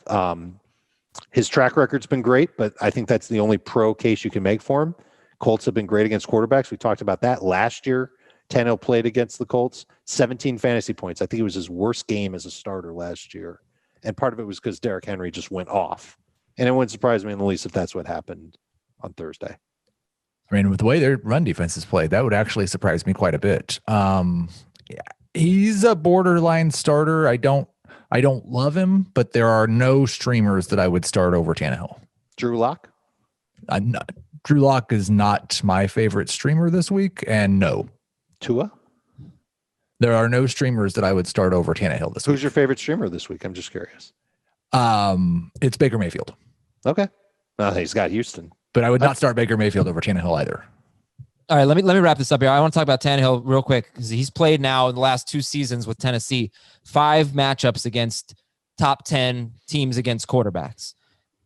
His track record's been great, but I think that's the only pro case you can make for him. Colts have been great against quarterbacks. We talked about that last year. Tannehill played against the Colts, 17 fantasy points. I think it was his worst game as a starter last year. And part of it was because Derrick Henry just went off. And it wouldn't surprise me in the least if that's what happened on Thursday. I mean, with the way their run defense is played, that would actually surprise me quite a bit. Yeah, he's a borderline starter. I don't love him, but there are no streamers that I would start over Tannehill. Drew Lock? Drew Lock is not my favorite streamer this week, and no. Tua? There are no streamers that I would start over Tannehill this week. Who's your favorite streamer this week? I'm just curious. It's Baker Mayfield. Okay. Well, he's got Houston. But I would not start Baker Mayfield over Tannehill either. All right, let me wrap this up here. I want to talk about Tannehill real quick because he's played now in the last 2 seasons with Tennessee, 5 matchups against top 10 teams against quarterbacks.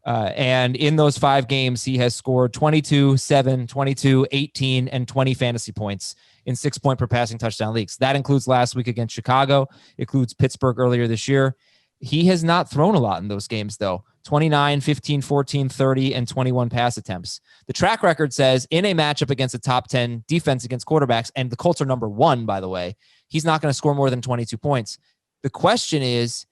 And in those 5 games, he has scored 22, 7, 22, 18, and 20 fantasy points in 6-point per passing touchdown leagues. That includes last week against Chicago. It includes Pittsburgh earlier this year. He has not thrown a lot in those games, though. 29, 15, 14, 30, and 21 pass attempts. The track record says in a matchup against a top 10 defense against quarterbacks, and the Colts are number 1, by the way, he's not going to score more than 22 points. The question is,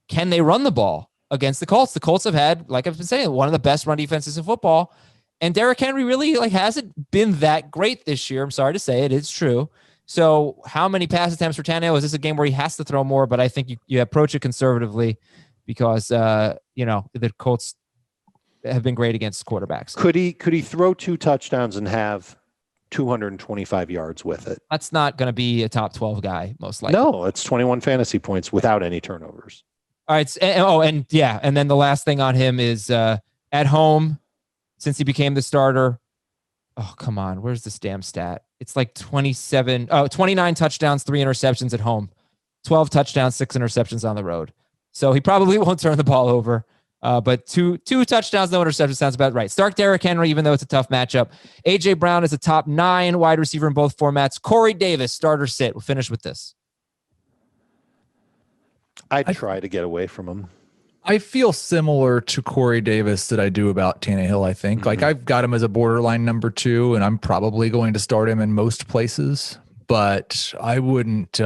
can they run the ball against the Colts? The Colts have had, like I've been saying, one of the best run defenses in football. And Derrick Henry really hasn't been that great this year. I'm sorry to say it. It's true. So how many pass attempts for Tannehill? Is this a game where he has to throw more? But I think you approach it conservatively because, the Colts have been great against quarterbacks. Could he throw 2 touchdowns and have 225 yards with it? That's not going to be a top 12 guy, most likely. No, it's 21 fantasy points without any turnovers. All right. And then the last thing on him is at home, since he became the starter. Oh, come on. Where's this damn stat? It's like 29 touchdowns, 3 interceptions at home, 12 touchdowns, 6 interceptions on the road. So he probably won't turn the ball over. But two touchdowns, no interceptions sounds about right. Start Derrick Henry, even though it's a tough matchup. A.J. Brown is a top 9 wide receiver in both formats. Corey Davis, starter sit. We'll finish with this. I'd try to get away from him. I feel similar to Corey Davis that I do about Tannehill, I think. Like, I've got him as a borderline number 2, and I'm probably going to start him in most places. But I wouldn't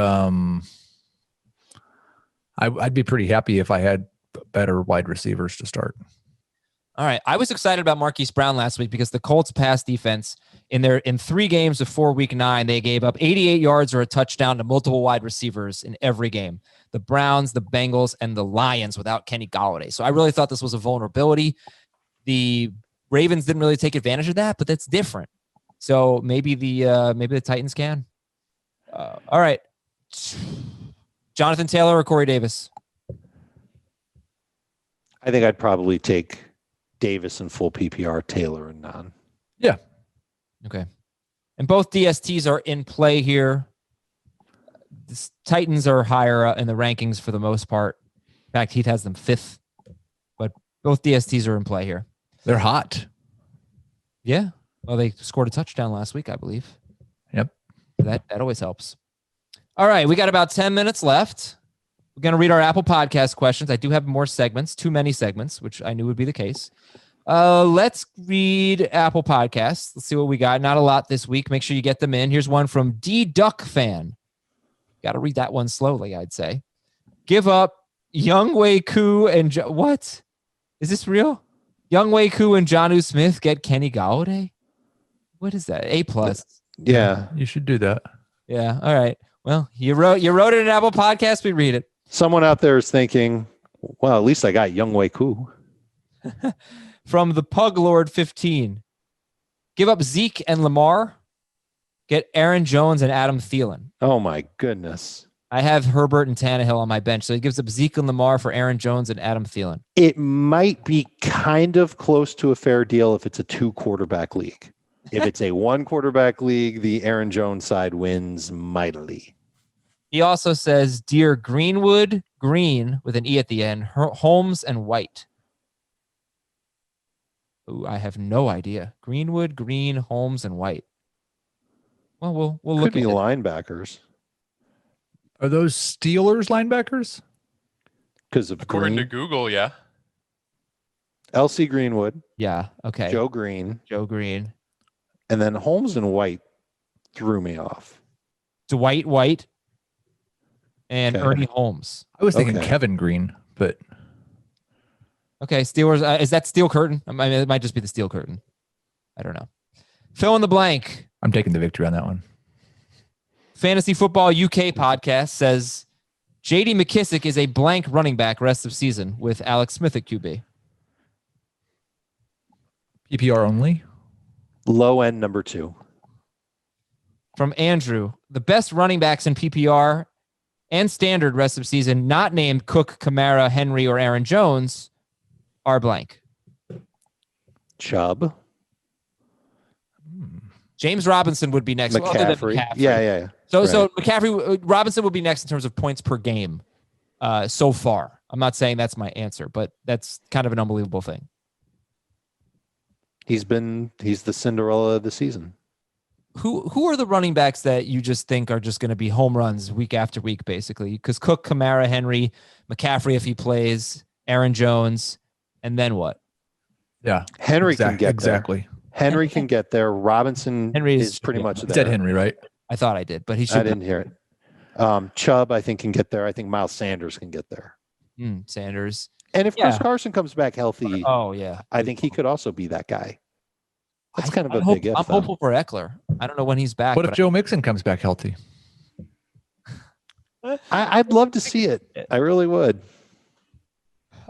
I'd be pretty happy if I had better wide receivers to start. All right. I was excited about Marquise Brown last week because the Colts pass defense in 3 games before week 9, they gave up 88 yards or a touchdown to multiple wide receivers in every game. The Browns, the Bengals, and the Lions without Kenny Golladay. So I really thought this was a vulnerability. The Ravens didn't really take advantage of that, but that's different. So maybe the Titans can. All right. Jonathan Taylor or Corey Davis? I think I'd probably take Davis in full PPR, Taylor and non. Yeah. Okay. And both DSTs are in play here. The Titans are higher in the rankings for the most part. In fact, Heath has them 5th. But both DSTs are in play here. They're hot. Yeah. Well, they scored a touchdown last week, I believe. Yep. That always helps. All right. We got about 10 minutes left. We're going to read our Apple Podcast questions. I do have more segments, too many segments, which I knew would be the case. Let's read Apple Podcasts. Let's see what we got. Not a lot this week. Make sure you get them in. Here's one from D Duck Fan. Got to read that one slowly, I'd say. Give up Younghoe Koo and what? Is this real? Younghoe Koo and Jonnu Smith get Kenny Golladay? What is that? A+. Yeah. You should do that. Yeah. All right. Well, you wrote it in Apple Podcast. We read it. Someone out there is thinking, well, at least I got Younghoe Koo. From the Pug Lord 15. Give up Zeke and Lamar. Get Aaron Jones and Adam Thielen. Oh, my goodness. I have Herbert and Tannehill on my bench. So he gives up Zeke and Lamar for Aaron Jones and Adam Thielen. It might be kind of close to a fair deal if it's a 2-quarterback league. If it's a 1-quarterback league, the Aaron Jones side wins mightily. He also says, dear Greenwood, Green with an E at the end, Holmes and White. Ooh, I have no idea. Greenwood, Green, Holmes, and White. Well, we'll look at it. Could be linebackers. Are those Steelers linebackers? Because of according Green. to Google, yeah. LC Greenwood. Yeah. Okay. Joe Green. And then Holmes and White threw me off. Dwight White and Ernie Holmes. I was thinking Kevin Green, but okay. Steelers. Is that Steel Curtain? I mean, it might just be the Steel Curtain. I don't know. Fill in the blank. I'm taking the victory on that one. Fantasy Football UK podcast says J.D. McKissick is a blank running back rest of season with Alex Smith at QB. PPR only. Low end number 2. From Andrew, the best running backs in PPR and standard rest of season, not named Cook, Kamara, Henry, or Aaron Jones, are blank. Chubb. James Robinson would be next. McCaffrey. Yeah. So McCaffrey, Robinson would be next in terms of points per game so far. I'm not saying that's my answer, but that's kind of an unbelievable thing. He's the Cinderella of the season. Who are the running backs that you just think are just going to be home runs week after week, basically? Because Cook, Kamara, Henry, McCaffrey if he plays, Aaron Jones, and then what? Yeah, Henry can get exactly. there. Henry can get there. Robinson Henry is pretty much there. Said Henry, right? I thought I did, but he should. I didn't hear it. Chubb, I think, can get there. I think Miles Sanders can get there. Sanders. And if Chris Carson comes back healthy, I think he could also be that guy. That's kind of a big if. I'm hopeful for Eckler. I don't know when he's back. What if Joe Mixon comes back healthy? I'd love to see it. I really would.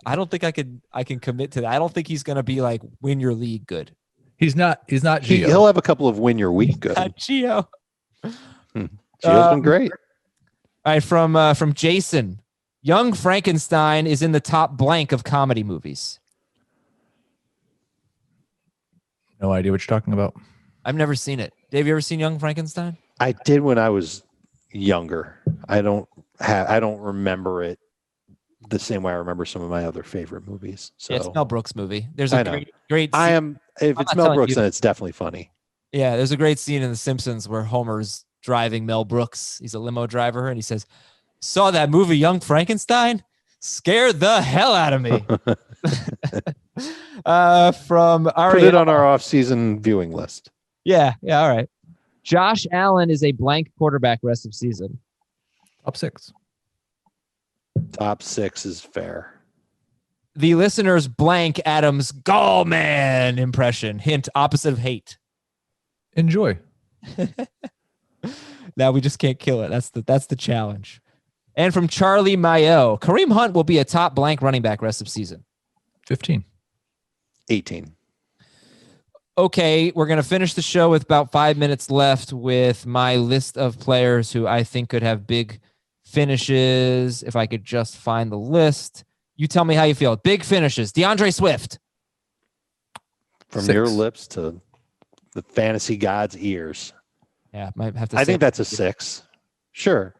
I don't think I can commit to that. I don't think he's going to be like win your league good. He's not Gio. He'll have a couple of win your week good. Not Gio. Gio's been great. All right, from Jason. Young Frankenstein is in the top blank of comedy movies. No idea what you're talking about. I've never seen it. Dave, you ever seen Young Frankenstein? I did when I was younger. I don't remember it the same way I remember some of my other favorite movies. So it's Mel Brooks movie. There's a great scene. If it's Mel Brooks, then it's definitely funny. Yeah, there's a great scene in The Simpsons where Homer's driving Mel Brooks. He's a limo driver, and he says, "Saw that movie Young Frankenstein? Scared the hell out of me." From Ariel. Put it on our off-season viewing list. Yeah, all right. Josh Allen is a blank quarterback rest of season. Top 6. Top 6 is fair. The listener's blank Adams Gallman impression. Hint, opposite of hate. Enjoy. Now we just can't kill it. That's the challenge. And from Charlie Mayo, Kareem Hunt will be a top blank running back rest of season. 15. 18. Okay, we're going to finish the show with about 5 minutes left with my list of players who I think could have big finishes. If I could just find the list. You tell me how you feel. Big finishes. DeAndre Swift. From 6. your lips to the fantasy god's ears. Yeah, might have to. I think that's a 6. Sure.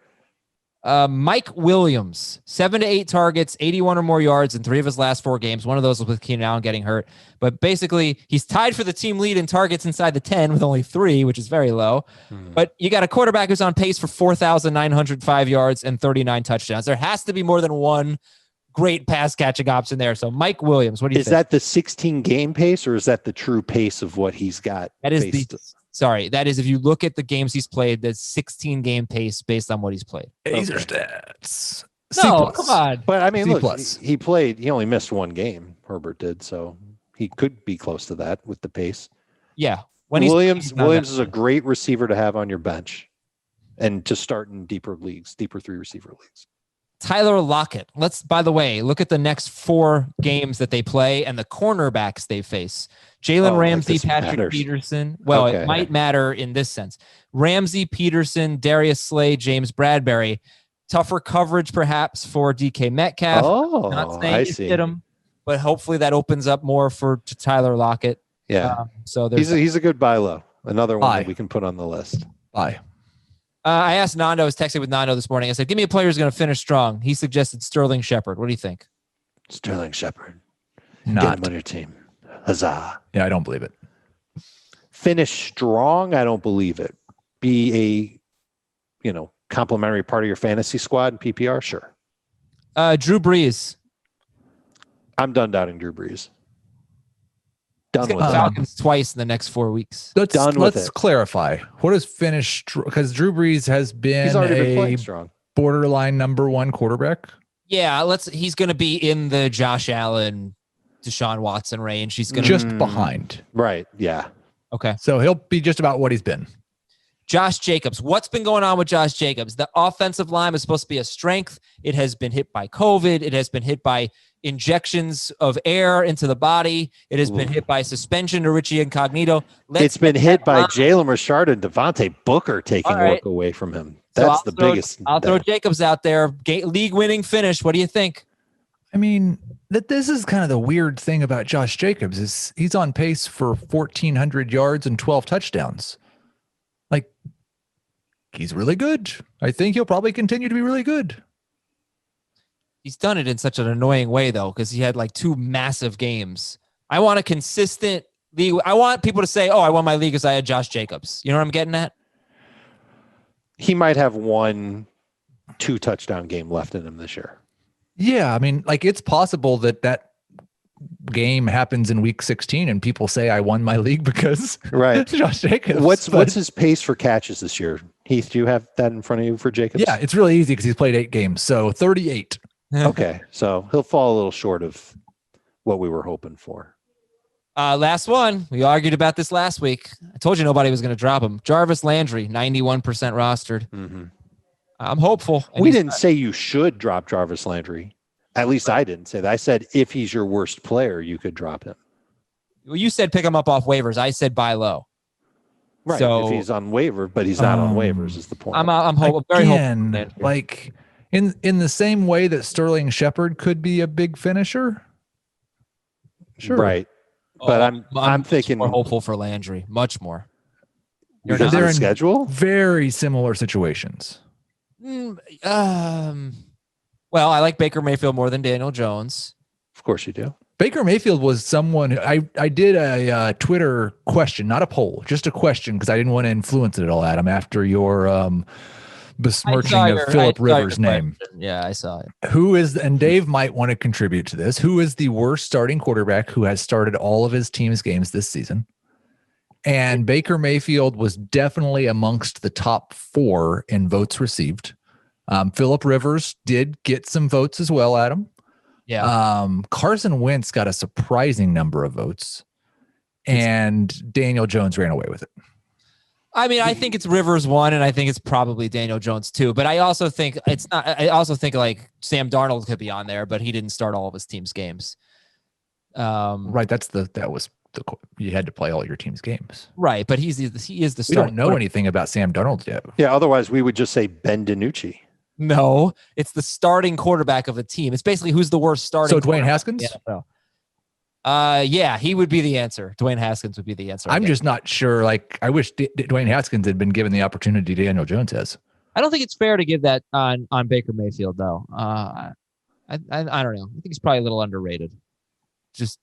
Mike Williams, 7 to 8 targets, 81 or more yards in 3 of his last 4 games. One of those was with Keenan Allen getting hurt. But basically, he's tied for the team lead in targets inside the 10 with only 3, which is very low. But you got a quarterback who's on pace for 4,905 yards and 39 touchdowns. There has to be more than one great pass catching option there. So Mike Williams, what do you think? Is that the 16 game pace or is that the true pace of what he's got? That is that is if you look at the games he's played, the 16 game pace based on what he's played. These are stats. No, come on. But I mean, C+. look, he only missed 1 game. Herbert did, so he could be close to that with the pace. Yeah. Williams is a great receiver to have on your bench and to start in deeper 3 receiver leagues. Tyler Lockett. By the way, look at the next 4 games that they play and the cornerbacks they face. Jalen Ramsey, Patrick Peterson. Well, It might matter in this sense. Ramsey, Peterson, Darius Slay, James Bradbury. Tougher coverage, perhaps, for DK Metcalf. Not saying you hit him, but hopefully that opens up more to Tyler Lockett. Yeah. So he's a good buy low. Another one that we can put on the list. Buy. I asked Nando, I was texting with Nando this morning. I said, give me a player who's going to finish strong. He suggested Sterling Shepard. What do you think? Sterling Shepard. Not. Get him on your team. Huzzah. Yeah, I don't believe it. Finish strong. I don't believe it. Be a, complimentary part of your fantasy squad in PPR. Sure. Drew Brees. I'm done doubting Drew Brees. Done with the Falcons twice in the next 4 weeks. Let's clarify. What is finish? Because Drew Brees has been playing strong. Borderline number 1 quarterback. Yeah, he's going to be in the Josh Allen, Deshaun Watson range. He's going to just behind. Right. Yeah. Okay. So he'll be just about what he's been. Josh Jacobs. What's been going on with Josh Jacobs? The offensive line is supposed to be a strength. It has been hit by COVID. It has been hit by injections of air into the body. It has been hit by suspension to Richie Incognito. It's been hit by Jalen Richard and Devontae Booker taking work away from him. That's the biggest. I'll throw Jacobs out there. League-winning finish. What do you think? I mean, this is kind of the weird thing about Josh Jacobs is he's on pace for 1,400 yards and 12 touchdowns. Like, he's really good. I think he'll probably continue to be really good. He's done it in such an annoying way, though, because he had like 2 massive games. I want a consistent league. I want people to say, "Oh, I won my league because I had Josh Jacobs." You know what I'm getting at? He might have 1-2 touchdown game left in him this year. Yeah, I mean, like it's possible that game happens in week 16 and people say I won my league because right. Josh Jacobs. What's his pace for catches this year? Heath, do you have that in front of you for Jacobs? Yeah, it's really easy because he's played 8 games, so 38. Okay, so he'll fall a little short of what we were hoping for. Last one. We argued about this last week. I told you nobody was going to drop him. Jarvis Landry, 91% rostered. Mm-hmm. I'm hopeful. We didn't say you should drop Jarvis Landry. At least I didn't say that. I said if he's your worst player, you could drop him. Well, you said pick him up off waivers. I said buy low. Right. So, if he's on waiver, but he's not on waivers is the point. I'm very hopeful. Like in the same way that Sterling Shepard could be a big finisher. Sure. Right. But I'm thinking more hopeful for Landry, much more. Because of the schedule? Very similar situations. Well, I like Baker Mayfield more than Daniel Jones. Of course you do. Baker Mayfield was someone I did a Twitter question, not a poll, just a question because I didn't want to influence it at all, Adam, after your besmirching of Phillip Rivers' name. Yeah, I saw it. Who is, and Dave might want to contribute to this, who is the worst starting quarterback who has started all of his team's games this season? And Baker Mayfield was definitely amongst the top 4 in votes received. Phillip Rivers did get some votes as well, Adam. Yeah. Carson Wentz got a surprising number of votes, and Daniel Jones ran away with it. I mean, I think it's Rivers 1, and I think it's probably Daniel Jones 2. But I also think it's not. I also think like Sam Darnold could be on there, but he didn't start all of his team's games. Right. You had to play all your team's games. Right, but he is the We don't know anything about Sam Darnold yet. Yeah. Otherwise, we would just say Ben DiNucci. No, it's the starting quarterback of the team. It's basically who's the worst starting. So Dwayne Haskins? Yeah, he would be the answer. Dwayne Haskins would be the answer. I'm just not sure. Like, I wish Dwayne Haskins had been given the opportunity Daniel Jones has. I don't think it's fair to give that on Baker Mayfield, though. I don't know. I think he's probably a little underrated. Just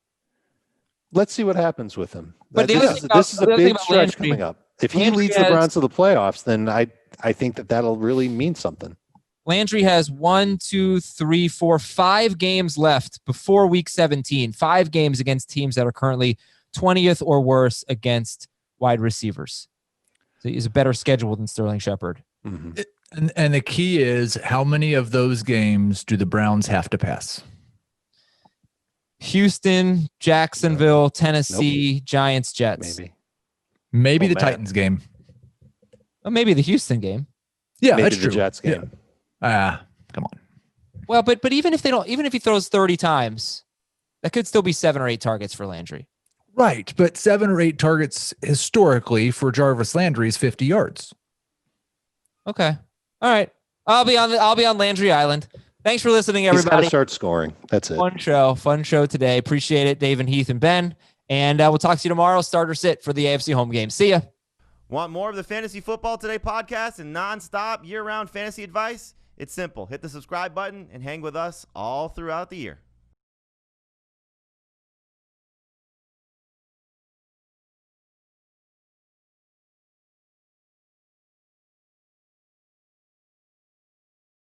let's see what happens with him. But this is a big stretch coming up. If he leads the Browns to the playoffs, then I think that'll really mean something. Landry has 5 games left before week 17. 5 games against teams that are currently 20th or worse against wide receivers. So he's a better schedule than Sterling Shepard. Mm-hmm. And the key is, how many of those games do the Browns have to pass? Houston, Jacksonville, Tennessee, Giants, Jets. Maybe the Titans game. Well, maybe the Houston game. Yeah, maybe that's the true. Jets game. Come on. Well, but even if he throws 30 times, that could still be 7 or 8 targets for Landry. Right, but 7 or 8 targets historically for Jarvis Landry is 50 yards. Okay. All right. I'll be on Landry Island. Thanks for listening, everybody. He's got to start scoring. That's it. Fun show today. Appreciate it, Dave and Heath and Ben. And we'll talk to you tomorrow. Start or sit for the AFC home game. See ya. Want more of the Fantasy Football Today podcast and nonstop year-round fantasy advice? It's simple. Hit the subscribe button and hang with us all throughout the year.